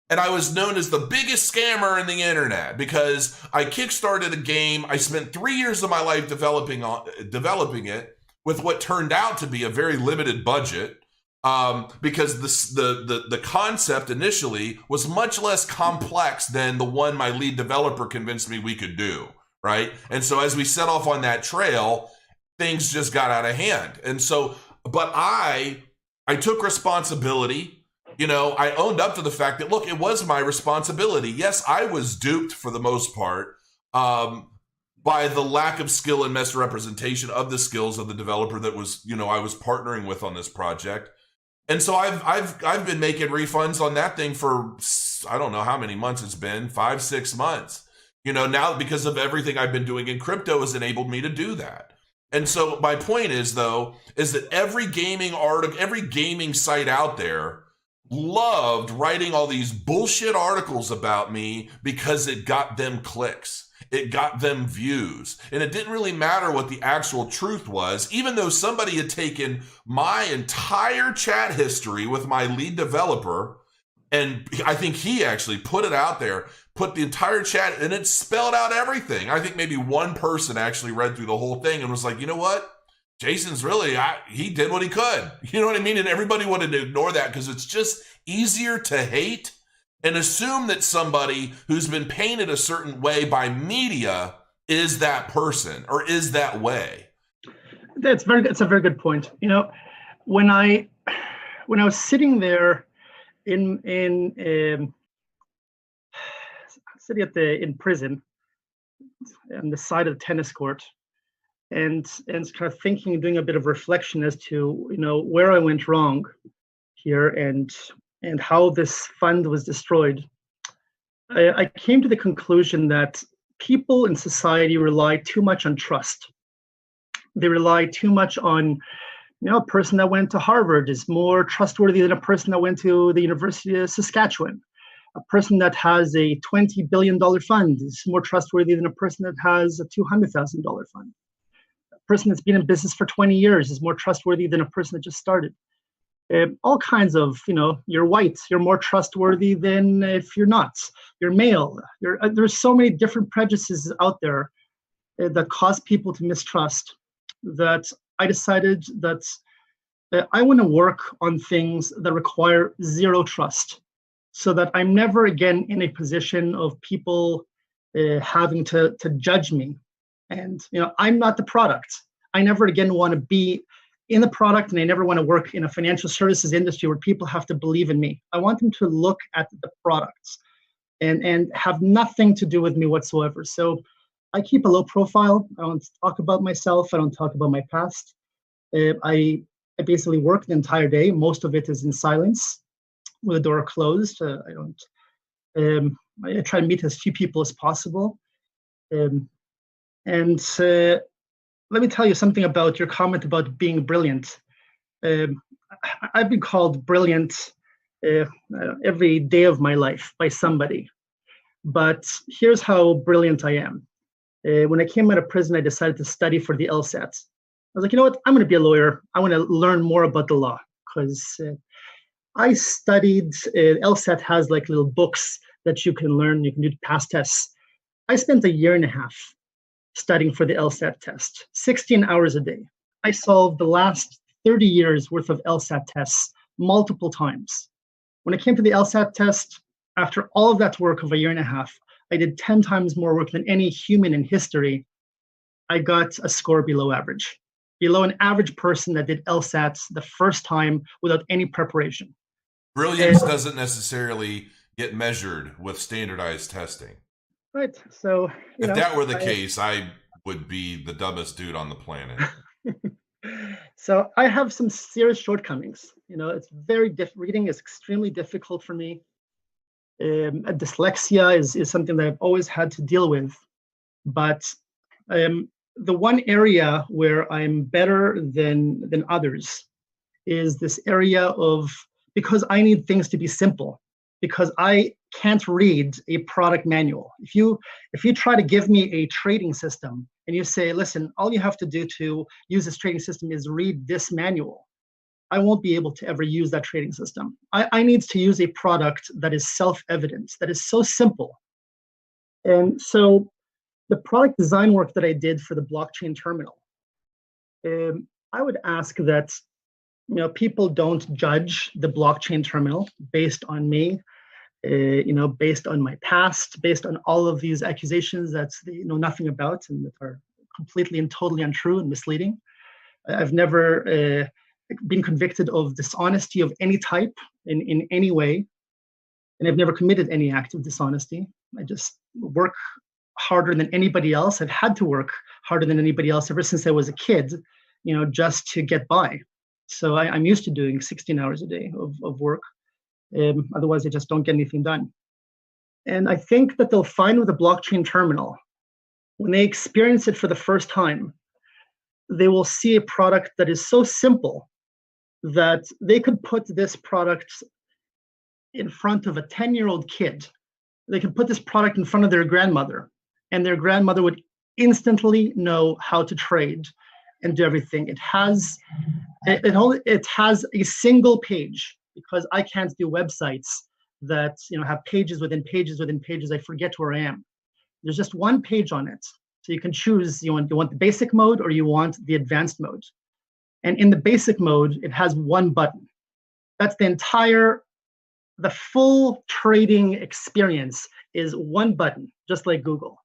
And I was known as the biggest scammer in the internet because I kickstarted a game. I spent 3 years of my life developing it with what turned out to be a very limited budget. Because the concept initially was much less complex than the one my lead developer convinced me we could do, right? And so as we set off on that trail, things just got out of hand. And so, but I took responsibility. I owned up to the fact that, look, it was my responsibility. Yes, I was duped for the most part by the lack of skill and misrepresentation of the skills of the developer that was, I was partnering with on this project. And so I've been making refunds on that thing for, I don't know how many months it's been, 5-6 months. Now because of everything I've been doing in crypto has enabled me to do that. And so my point is that every gaming article, every gaming site out there loved writing all these bullshit articles about me because it got them clicks. It got them views. And it didn't really matter what the actual truth was, even though somebody had taken my entire chat history with my lead developer, and I think he actually put it out there, put the entire chat, and it spelled out everything. I think maybe one person actually read through the whole thing and was like, you know what? Jason's really, he did what he could. You know what I mean? And everybody wanted to ignore that because it's just easier to hate and assume that somebody who's been painted a certain way by media is that person or is that way. That's a very good point. When I was sitting there in prison on the side of the tennis court, and kind of thinking, doing a bit of reflection as to where I went wrong here and how this fund was destroyed, I came to the conclusion that people in society rely too much on trust. They rely too much on, a person that went to Harvard is more trustworthy than a person that went to the University of Saskatchewan. A person that has a $20 billion fund is more trustworthy than a person that has a $200,000 fund. A person that's been in business for 20 years is more trustworthy than a person that just started. All kinds of, you're white, you're more trustworthy than if you're not. You're male. There's so many different prejudices out there that cause people to mistrust, that I decided that I want to work on things that require zero trust, so that I'm never again in a position of people having to judge me. And I'm not the product. I never again want to be in the product, and I never want to work in a financial services industry where people have to believe in me. I want them to look at the products and have nothing to do with me whatsoever. So I keep a low profile. I don't talk about myself. I don't talk about my past. I basically work the entire day. Most of it is in silence with the door closed. I try to meet as few people as possible. Let me tell you something about your comment about being brilliant. I've been called brilliant every day of my life by somebody. But here's how brilliant I am. When I came out of prison, I decided to study for the LSAT. I was like, you know what? I'm going to be a lawyer. I want to learn more about the law, because I studied, LSAT has like little books that you can learn. You can do past tests. I spent a year and a half studying for the LSAT test, 16 hours a day. I solved the last 30 years worth of LSAT tests multiple times. When it came to the LSAT test, after all of that work of a year and a half, I did 10 times more work than any human in history. I got a score below average, below an average person that did LSATs the first time without any preparation. Brilliance doesn't necessarily get measured with standardized testing. Right. So if that were the case, I would be the dumbest dude on the planet. So I have some serious shortcomings. It's very reading is extremely difficult for me. Dyslexia is something that I've always had to deal with. But the one area where I'm better than others is this area of, because I need things to be simple, because I can't read a product manual. If you try to give me a trading system and you say, listen, all you have to do to use this trading system is read this manual, I won't be able to ever use that trading system. I need to use a product that is self-evident, that is so simple. And so the product design work that I did for the blockchain terminal, I would ask that people don't judge the blockchain terminal based on me, based on my past, based on all of these accusations that they know nothing about and that are completely and totally untrue and misleading. I've never been convicted of dishonesty of any type in any way, and I've never committed any act of dishonesty. I just work harder than anybody else. I've had to work harder than anybody else ever since I was a kid, just to get by. So I'm used to doing 16 hours a day of work. Otherwise, I just don't get anything done. And I think that they'll find with a blockchain terminal, when they experience it for the first time, they will see a product that is so simple that they could put this product in front of a 10-year-old kid. They could put this product in front of their grandmother, and their grandmother would instantly know how to trade and do everything. It has a single page, because I can't do websites that have pages within pages within pages. I forget where I am. There's just one page on it. So you can choose, you want the basic mode or you want the advanced mode. And in the basic mode, it has one button. That's the full trading experience is one button, just like Google.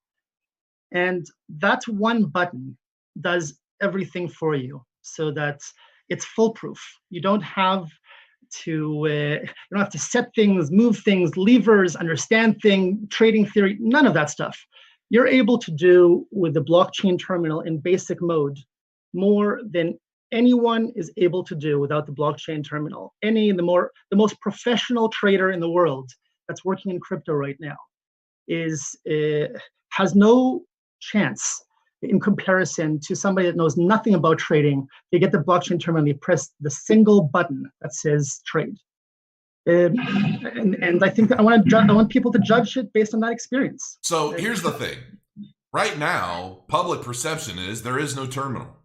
And that one button does everything for you so that it's foolproof. You don't have to set things, move things, levers, understand trading theory, none of that stuff. You're able to do with the blockchain terminal in basic mode more than anyone is able to do without the blockchain terminal. The most professional trader in the world that's working in crypto right now has no chance in comparison to somebody that knows nothing about trading. They get the blockchain terminal, they press the single button that says trade. And I think that I want people to judge it based on that experience. So here's the thing. Right now, public perception is there is no terminal.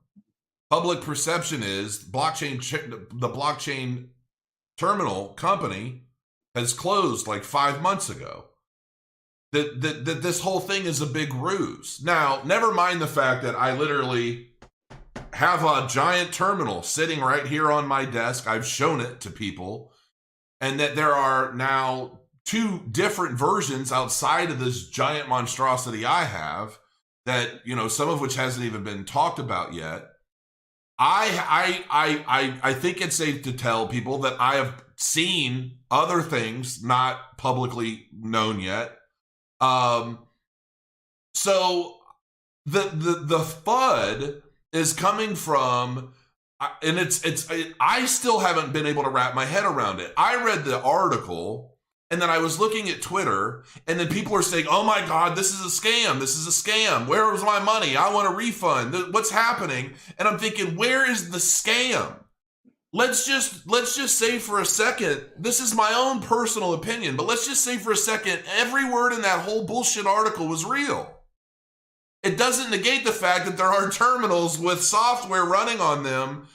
Public perception is the blockchain terminal company has closed like 5 months ago. That this whole thing is a big ruse. Now, never mind the fact that I literally have a giant terminal sitting right here on my desk. I've shown it to people. And that there are now 2 different versions outside of this giant monstrosity I have that, some of which hasn't even been talked about yet. I think it's safe to tell people that I have seen other things not publicly known yet. So the FUD is coming from, and I still haven't been able to wrap my head around it. I read the article and then I was looking at Twitter and then people are saying, oh my God, this is a scam. This is a scam. Where was my money? I want a refund. What's happening? And I'm thinking, where is the scam? Let's just say for a second, this is my own personal opinion, but let's just say for a second, every word in that whole bullshit article was real. It doesn't negate the fact that there are terminals with software running on them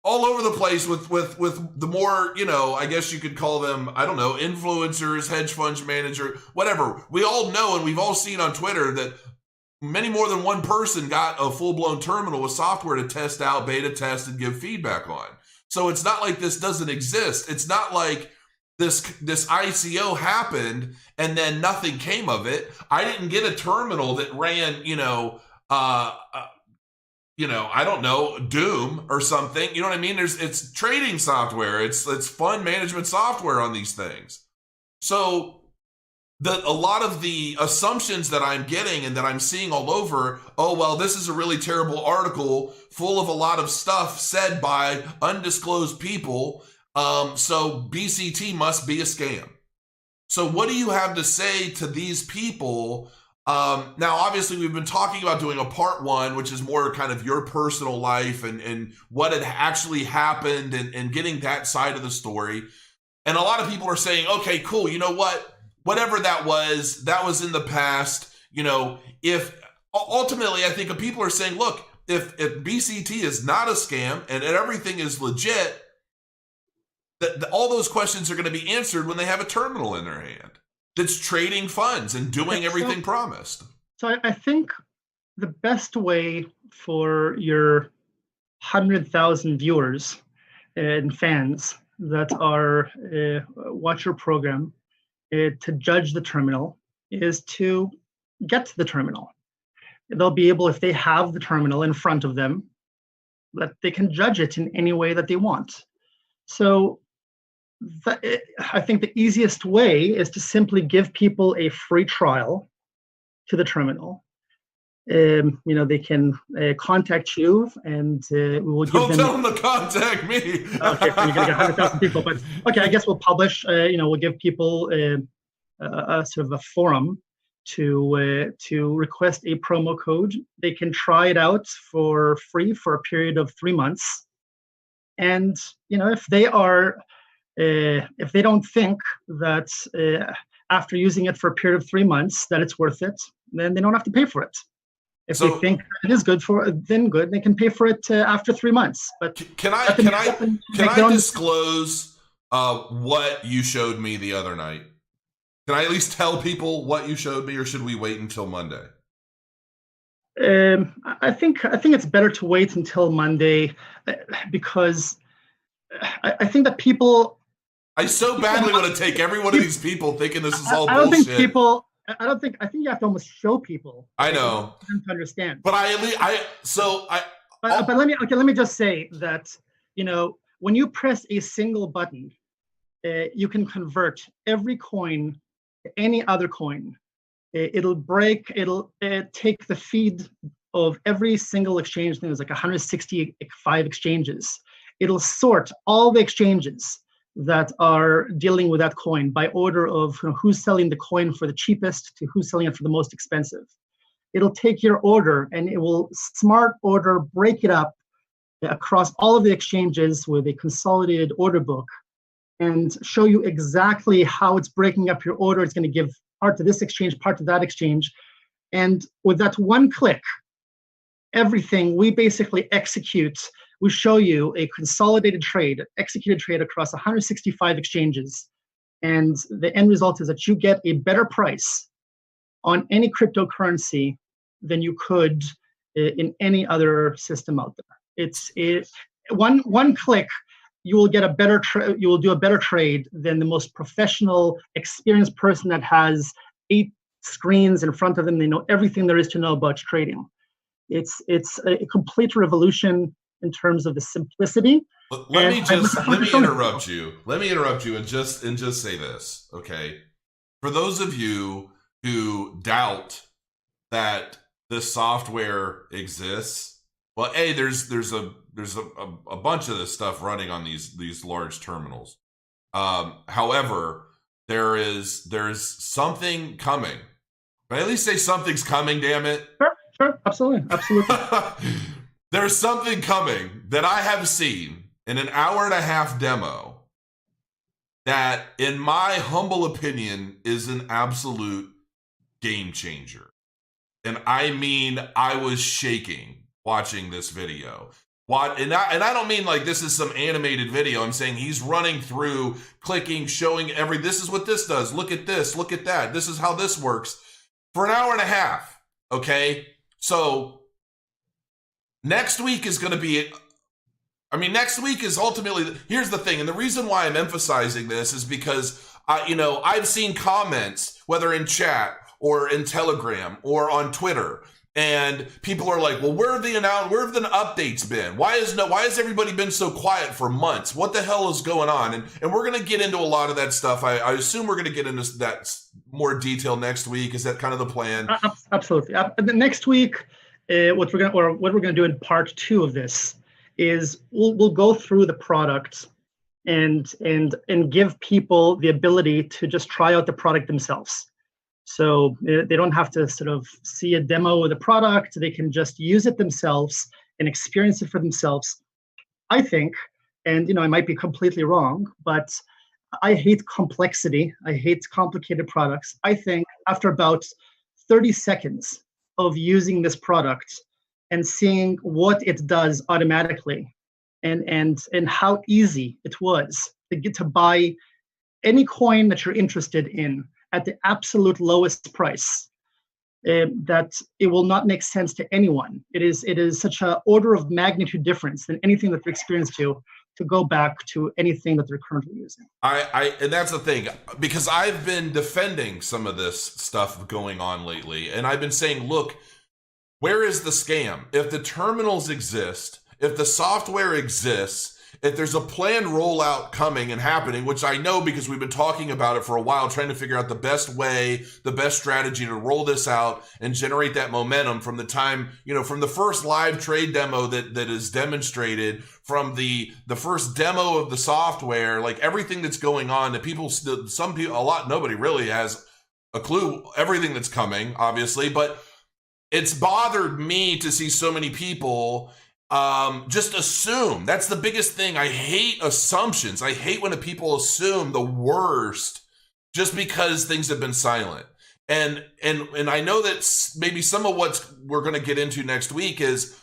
all over the place with the more, I guess you could call them, I don't know, influencers, hedge fund manager, whatever. We all know and we've all seen on Twitter that many more than one person got a full-blown terminal with software to test out, beta test, and give feedback on. So it's not like this doesn't exist. It's not like this ICO happened and then nothing came of it. I didn't get a terminal that ran, I don't know, Doom or something. You know what I mean? It's trading software. It's fund management software on these things. So a lot of the assumptions that I'm getting and that I'm seeing all over, oh, well, this is a really terrible article full of a lot of stuff said by undisclosed people. So BCT must be a scam. So what do you have to say to these people? Now, obviously, we've been talking about doing a part 1, which is more kind of your personal life and what had actually happened and getting that side of the story. And a lot of people are saying, okay, cool. You know what? Whatever that was in the past. If ultimately, I think people are saying, look, if BCT is not a scam and everything is legit, all those questions are going to be answered when they have a terminal in their hand that's trading funds and doing everything promised. So I think the best way for your 100,000 viewers and fans that are watch your program to judge the terminal is to get to the terminal. They'll be able, if they have the terminal in front of them, that they can judge it in any way that they want. So I think the easiest way is to simply give people a free trial to the terminal. they can contact you, and we will give them. Don't tell them to contact me. Okay, so you're gonna get 100,000 people, but okay, I guess we'll publish. We'll give people a sort of a forum to request a promo code. They can try it out for free for a period of 3 months, and if they don't think that after using it for a period of 3 months that it's worth it, then they don't have to pay for it. If they think it is good then good, they can pay for it after 3 months. But can I disclose what you showed me the other night? Can I at least tell people what you showed me, or should we wait until Monday? I think it's better to wait until Monday, because I think that people. I so badly want to take every one of these people thinking this is all bullshit. I think you have to almost show people. I know. To understand. But let me just say that when you press a single button, you can convert every coin to any other coin. It'll take the feed of every single exchange. There's like 165 exchanges. It'll sort all the exchanges that are dealing with that coin by order of who's selling the coin for the cheapest to who's selling it for the most expensive. It'll take your order and it will smart order, break it up across all of the exchanges with a consolidated order book and show you exactly how it's breaking up your order. It's going to give part to this exchange, part to that exchange. And with that one click, everything we basically execute, we show you a consolidated trade, executed trade across 165 exchanges. And the end result is that you get a better price on any cryptocurrency than you could in any other system out there. It's one click, you will get you will do a better trade than the most professional, experienced person that has 8 screens in front of them. They know everything there is to know about trading. It's a complete revolution in terms of the simplicity. Let me interrupt you. Let me interrupt you and just say this, okay? For those of you who doubt that this software exists, well, there's a bunch of this stuff running on these large terminals. However, there's something coming. Can I at least say something's coming? Damn it! Sure, absolutely. There's something coming that I have seen in an 1.5-hour demo that, in my humble opinion, is an absolute game changer. And I mean, I was shaking watching this video. And I don't mean like this is some animated video. I'm saying he's running through, clicking, showing this is what this does. Look at this, look at that. This is how this works for an 1.5 hours. Okay. So next week is going to be, next week is ultimately, here's the thing. And the reason why I'm emphasizing this is because, I've seen comments, whether in chat or in Telegram or on Twitter, and people are like, well, where have the updates been? Why has everybody been so quiet for months? What the hell is going on? And we're going to get into a lot of that stuff. I assume we're going to get into that more detail next week. Is that kind of the plan? Absolutely. The next week, what we're going to do in part 2 of this is we'll go through the product and give people the ability to just try out the product themselves. So they don't have to sort of see a demo of the product. They can just use it themselves and experience it for themselves. I think, and I might be completely wrong, but I hate complexity. I hate complicated products. I think after about 30 seconds of using this product and seeing what it does automatically and how easy it was to get to buy any coin that you're interested in at the absolute lowest price, that it will not make sense to anyone. It is such an order of magnitude difference than anything that they're experienced to go back to anything that they're currently using. And that's the thing, because I've been defending some of this stuff going on lately, and I've been saying, look, where is the scam? If the terminals exist, if the software exists, if there's a planned rollout coming and happening, which I know because we've been talking about it for a while, trying to figure out the best way, the best strategy to roll this out and generate that momentum from the time, from the first live trade demo that is demonstrated, from the first demo of the software, like everything that's going on, that people still, some people, a lot, nobody really has a clue everything that's coming, obviously, but it's bothered me to see so many people just assume. That's the biggest thing. I hate assumptions. I hate when people assume the worst just because things have been silent. And I know that maybe some of what we're going to get into next week is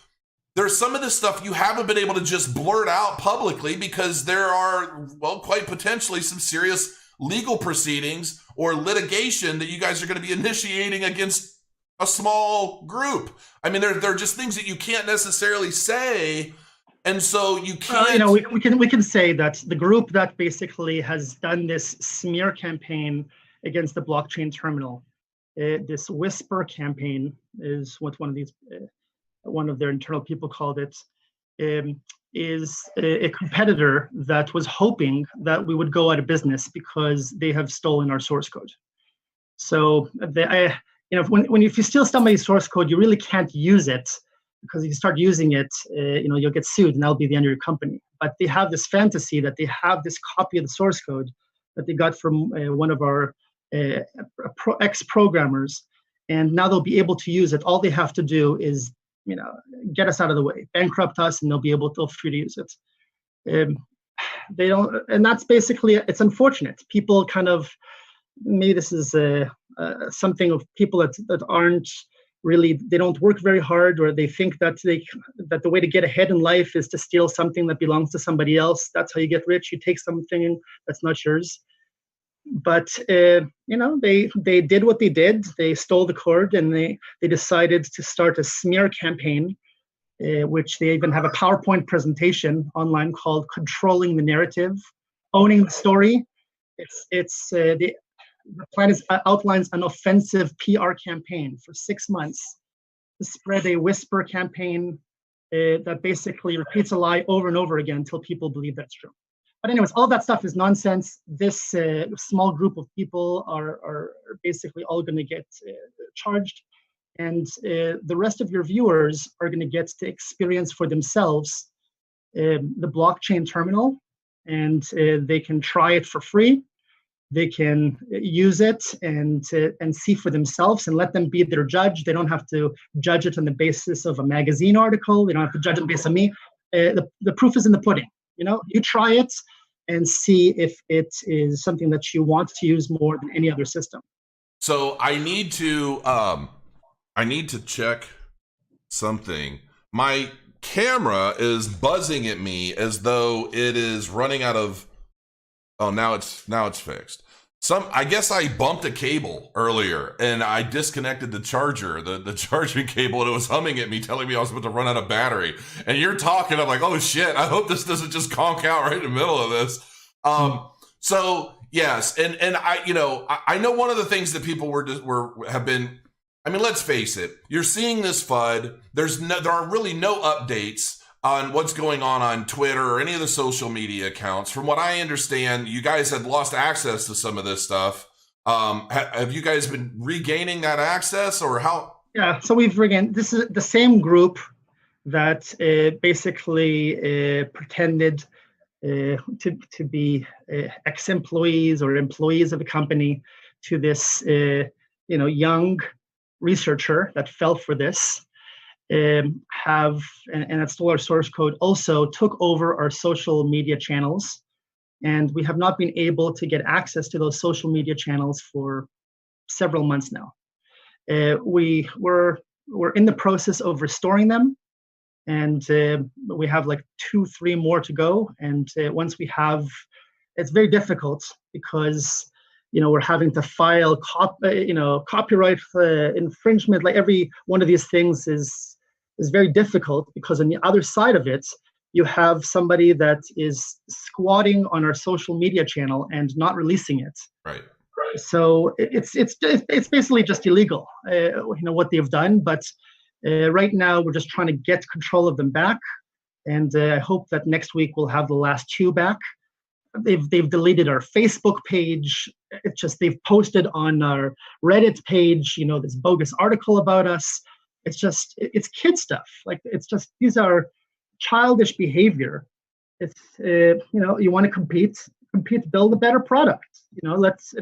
there's some of this stuff you haven't been able to just blurt out publicly because there are, well, quite potentially some serious legal proceedings or litigation that you guys are going to be initiating against a small group. I mean, there are just things that you can't necessarily say, and so you can't. We can say that the group that basically has done this smear campaign against the blockchain terminal, this whisper campaign is what one of their internal people called it, is a competitor that was hoping that we would go out of business because they have stolen our source code. So if you steal somebody's source code, you really can't use it, because if you start using it, you'll get sued, and that'll be the end of your company. But they have this fantasy that they have this copy of the source code that they got from one of our ex-programmers, and now they'll be able to use it. All they have to do is, get us out of the way, bankrupt us, and they'll free to use it. They don't, and that's basically, it's unfortunate. People kind of, maybe this is something of people that aren't really, they don't work very hard, or they think that that the way to get ahead in life is to steal something that belongs to somebody else. That's how you get rich. You take something that's not yours. But they did what they did. They stole the code, and they decided to start a smear campaign, which they even have a PowerPoint presentation online called "Controlling the Narrative, Owning the Story." The plan outlines an offensive PR campaign for 6 months to spread a whisper campaign that basically repeats a lie over and over again until people believe that's true. But anyways, all that stuff is nonsense. This small group of people are basically all going to get charged, and the rest of your viewers are going to get to experience for themselves the blockchain terminal, and they can try it for free. They can use it and see for themselves, and let them be their judge. They don't have to judge it on the basis of a magazine article. They don't have to judge it based on me. The proof is in the pudding. You try it and see if it is something that you want to use more than any other system. So I need to check something. My camera is buzzing at me as though it is running out of. Oh, now it's fixed. I guess I bumped a cable earlier and I disconnected the charger, the charging cable, and it was humming at me, telling me I was about to run out of battery. And you're talking, I'm like, oh shit, I hope this doesn't just conk out right in the middle of this. So yes, and I know one of the things that people have been. I mean, let's face it. You're seeing this FUD. There are really no updates on what's going on Twitter or any of the social media accounts. From what I understand, you guys had lost access to some of this stuff. Have you guys been regaining that access, or how? Yeah, so we've regained. This is the same group that basically pretended to be ex-employees or employees of a company to this young researcher that fell for this. And stole our source code, also took over our social media channels, and we have not been able to get access to those social media channels for several months now. We're in the process of restoring them, and we have like 2-3 more to go. And once we have, it's very difficult because we're having to file copyright infringement. Like every one of these things is very difficult, because on the other side of it, you have somebody that is squatting on our social media channel and not releasing it. Right. So it's basically just illegal, what they've done. But right now we're just trying to get control of them back. And I hope that next week we'll have the last two back. They've deleted our Facebook page. It's just they've posted on our Reddit page, this bogus article about us. It's kid stuff. Like, it's just, these are childish behavior. It's you want to compete, build a better product. Let's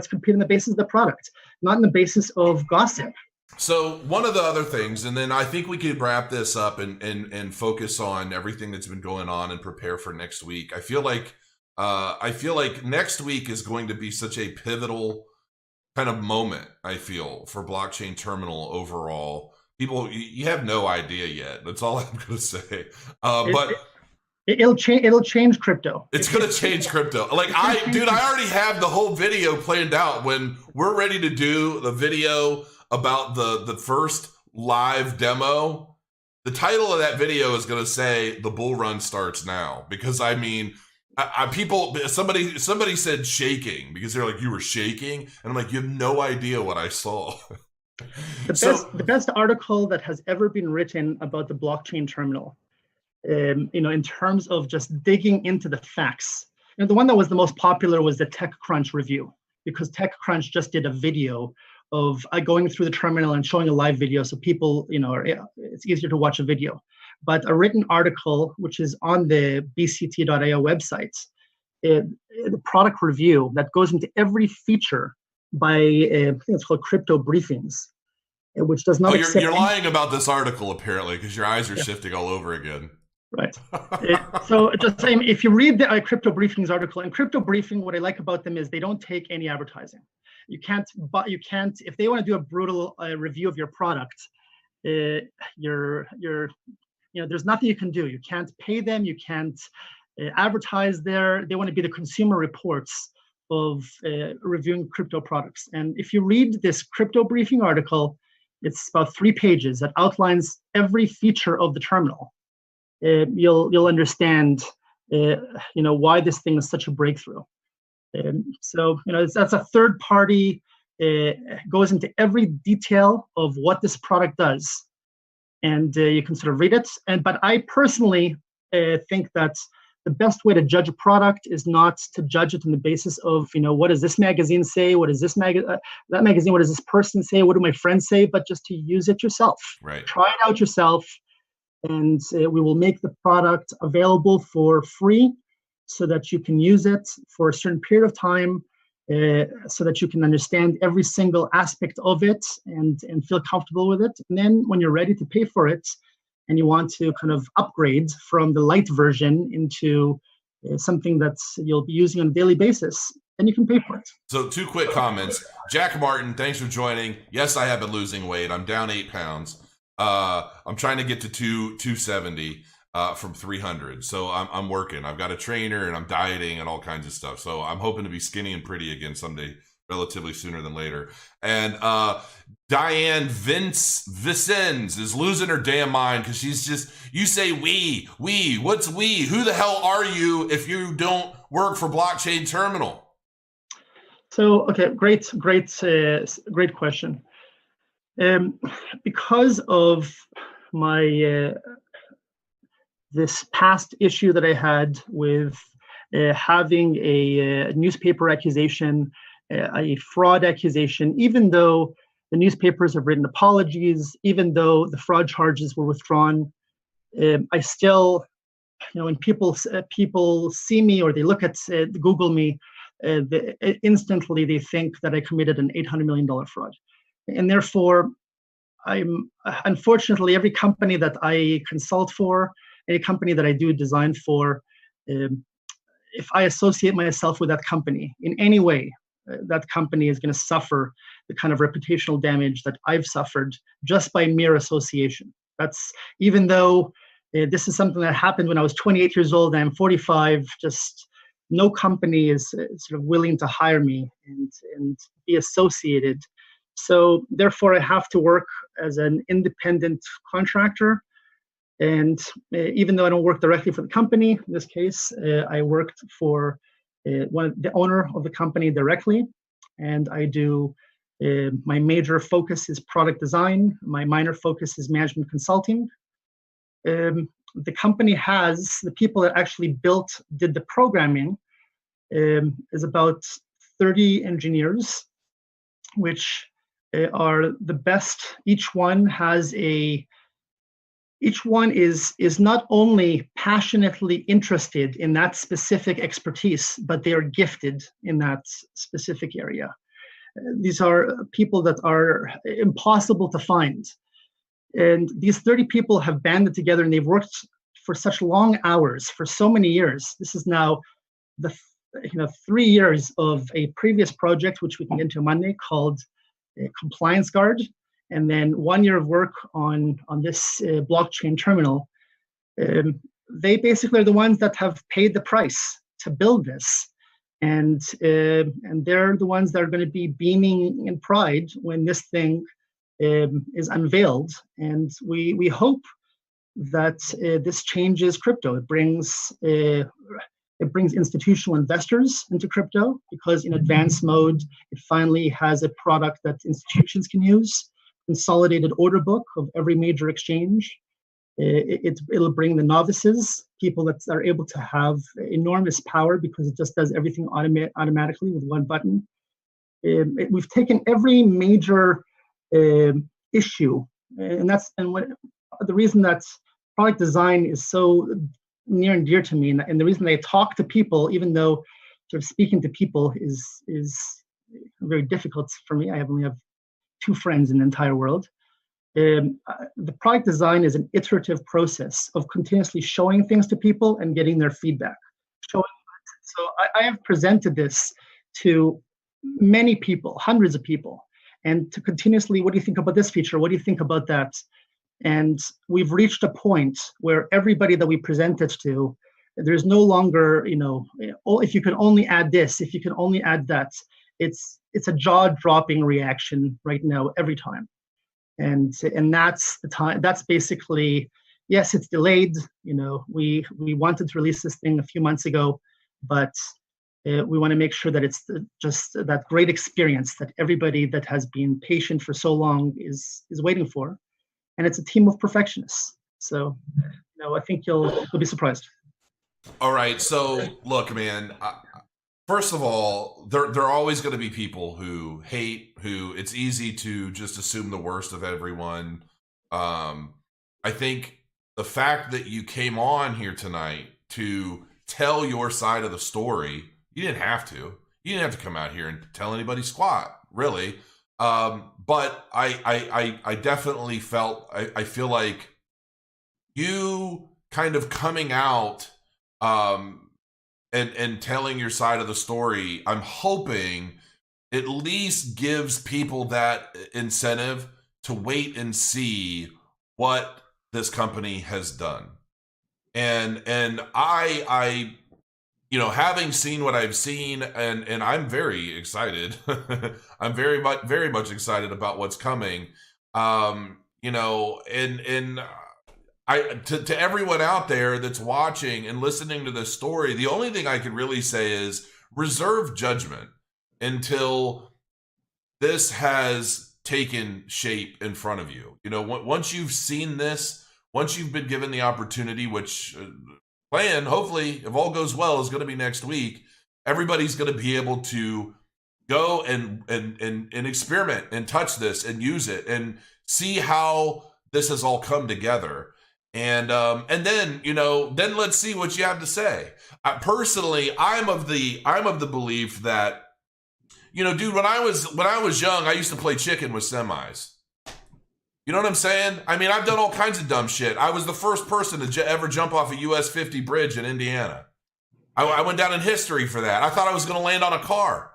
compete on the basis of the product, not on the basis of gossip. So one of the other things, and then I think we could wrap this up and focus on everything that's been going on and prepare for next week. I feel like next week is going to be such a pivotal kind of moment, I feel, for blockchain terminal overall. People, you have no idea yet. That's all I'm going to say. But it'll change crypto. It's going to change crypto. Like, I already have the whole video planned out. When we're ready to do the video about the first live demo, the title of that video is going to say "The Bull Run Starts Now," because I mean, somebody said shaking, because they're like, you were shaking, and I'm like, you have no idea what I saw. The best article that has ever been written about the blockchain terminal, in terms of just digging into the facts. The one that was the most popular was the TechCrunch review, because TechCrunch just did a video of going through the terminal and showing a live video, so people, it's easier to watch a video. But a written article, which is on the BCT.io website, the product review that goes into every feature by, I think it's called Crypto Briefings, which does not. Oh, you're lying about this article, apparently, because your eyes are shifting all over again. Right. So just saying, if you read the Crypto Briefings article, and Crypto Briefing, what I like about them is they don't take any advertising. You can't, if they want to do a brutal review of your product, there's nothing you can do. You can't pay them. You can't advertise there. They want to be the Consumer Reports of reviewing crypto products. And if you read this Crypto Briefing article, it's about 3 pages that outlines every feature of the terminal. You'll understand, why this thing is such a breakthrough. So that's a third party, goes into every detail of what this product does, and you can sort of read it. But I personally think that the best way to judge a product is not to judge it on the basis of, what does this magazine say? What does that magazine? What does this person say? What do my friends say? But just to use it yourself. Right. Try it out yourself, and we will make the product available for free, so that you can use it for a certain period of time, so that you can understand every single aspect of it and feel comfortable with it. And then when you're ready to pay for it, and you want to kind of upgrade from the light version into something that you'll be using on a daily basis, then you can pay for it. So 2 quick comments. Jack Martin, thanks for joining. Yes, I have been losing weight. I'm down 8 pounds. I'm trying to get to 270 from 300. So I'm working. I've got a trainer and I'm dieting and all kinds of stuff. So I'm hoping to be skinny and pretty again someday, relatively sooner than later. And Diane Vicens is losing her damn mind, because she's just, you say we, what's we? Who the hell are you if you don't work for Blockchain Terminal? So, okay, great question. Because of my this past issue that I had with having a newspaper accusation, a fraud accusation, even though the newspapers have written apologies, even though the fraud charges were withdrawn, I still, when people see me or they look at Google me, instantly they think that I committed an $800 million fraud. And therefore, unfortunately, every company that I consult for, any company that I do design for, if I associate myself with that company in any way, that company is going to suffer the kind of reputational damage that I've suffered just by mere association. That's, even though this is something that happened when I was 28 years old and I'm 45, just no company is sort of willing to hire me and be associated. So therefore, I have to work as an independent contractor. And even though I don't work directly for the company, in this case, I worked for the owner of the company directly. And I do, my major focus is product design. My minor focus is management consulting. the company has, the people that actually did the programming, is about 30 engineers, which are the best. Each one is not only passionately interested in that specific expertise, but they are gifted in that specific area. These are people that are impossible to find. And these 30 people have banded together, and they've worked for such long hours for so many years. This is now the 3 years of a previous project, which we can get into Monday, called Compliance Guard, and then 1 year of work on this blockchain terminal. They basically are the ones that have paid the price to build this, and they're the ones that are going to be beaming in pride when this thing is unveiled. And we hope that this changes crypto. It brings institutional investors into crypto, because in advanced mode, it finally has a product that institutions can use. Consolidated order book of every major exchange. It'll bring the novices, people that are able to have enormous power, because it just does everything automatically with one button. We've taken every major issue, and the reason that product design is so near and dear to me, and the reason I talk to people, even though sort of speaking to people is very difficult for me. I only have 2 friends in the entire world. The product design is an iterative process of continuously showing things to people and getting their feedback. So I have presented this to many people, hundreds of people, and to continuously, what do you think about this feature? What do you think about that? And we've reached a point where everybody that we present it to, there's no longer, if you can only add this, if you can only add that. It's a jaw-dropping reaction right now every time, and that's the time. That's basically, yes, it's delayed. We wanted to release this thing a few months ago, but we want to make sure that it's just that great experience that everybody that has been patient for so long is waiting for, and it's a team of perfectionists. So, I think you'll be surprised. All right, so look, man. First of all, there are always going to be people who hate, who it's easy to just assume the worst of everyone. I think the fact that you came on here tonight to tell your side of the story, you didn't have to. You didn't have to come out here and tell anybody squat, really. But I definitely I feel like you kind of coming out, and telling your side of the story, I'm hoping at least gives people that incentive to wait and see what this company has done. And I having seen what I've seen, and I'm very excited. I'm very much excited about what's coming. To everyone out there that's watching and listening to this story, the only thing I can really say is reserve judgment until this has taken shape in front of you. Once you've seen this, once you've been given the opportunity, which plan, hopefully, if all goes well, is going to be next week, everybody's going to be able to go and experiment and touch this and use it and see how this has all come together. And then let's see what you have to say. Personally, I'm of the belief that, dude, when I was young, I used to play chicken with semis. You know what I'm saying? I mean, I've done all kinds of dumb shit. I was the first person to ever jump off a US 50 bridge in Indiana. I went down in history for that. I thought I was going to land on a car.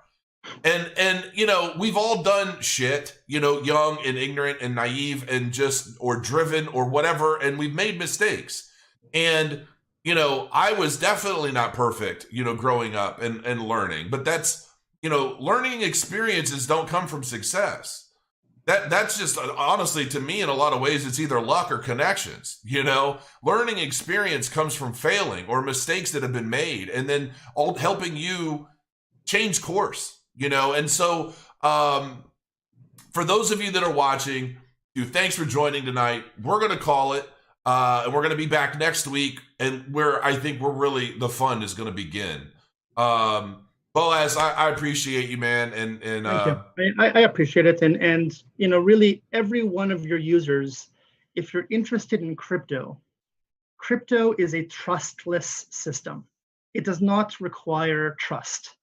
And we've all done shit, young and ignorant and naive and or driven or whatever, and we've made mistakes. And I was definitely not perfect, growing up and learning, but that's, learning experiences don't come from success. That's just, honestly, to me, in a lot of ways, it's either luck or connections. Learning experience comes from failing or mistakes that have been made, and then all helping you change course. And so for those of you that are watching, dude, thanks for joining tonight. We're going to call it. And we're going to be back next week, and where I think the fun is going to begin. Boaz, I appreciate you, man, and Thank you. I appreciate it, and really every one of your users, if you're interested in crypto is a trustless system. It does not require trust.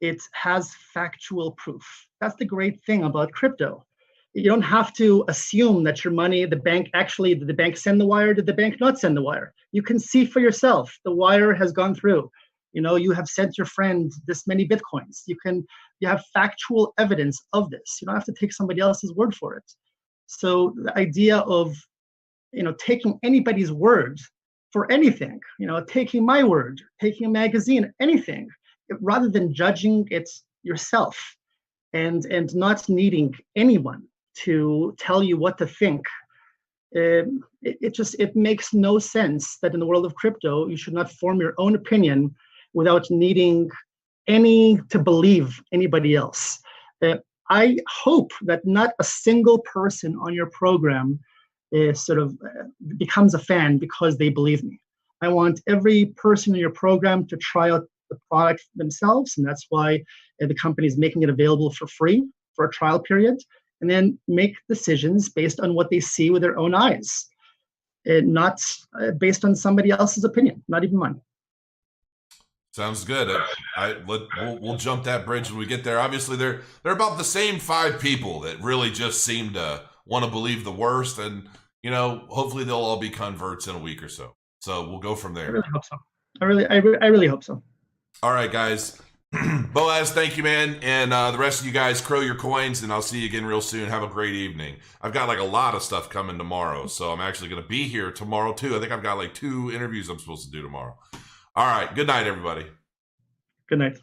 It has factual proof. That's the great thing about crypto. You don't have to assume that your money, did the bank send the wire? Did the bank not send the wire? You can see for yourself, the wire has gone through. You have sent your friend this many Bitcoins. You have factual evidence of this. You don't have to take somebody else's word for it. So the idea of, taking anybody's word for anything, taking my word, taking a magazine, anything, rather than judging it yourself and not needing anyone to tell you what to think. It makes no sense that in the world of crypto, you should not form your own opinion without needing to believe anybody else. I hope that not a single person on your program becomes a fan because they believe me. I want every person in your program to try out the product themselves, and that's why the company is making it available for free for a trial period, and then make decisions based on what they see with their own eyes, not based on somebody else's opinion, not even mine. Sounds good. We'll jump that bridge when we get there. Obviously, they're about the same 5 people that really just seem to want to believe the worst, and hopefully they'll all be converts in a week or so. So we'll go from there. I really hope so. I really hope so. All right, guys. Boaz, thank you, man, and the rest of you guys, crow your coins, and I'll see you again real soon. Have a great evening. I've got a lot of stuff coming tomorrow, so I'm actually going to be here tomorrow too. I think I've got 2 interviews I'm supposed to do tomorrow. All right. Good night, everybody. Good night.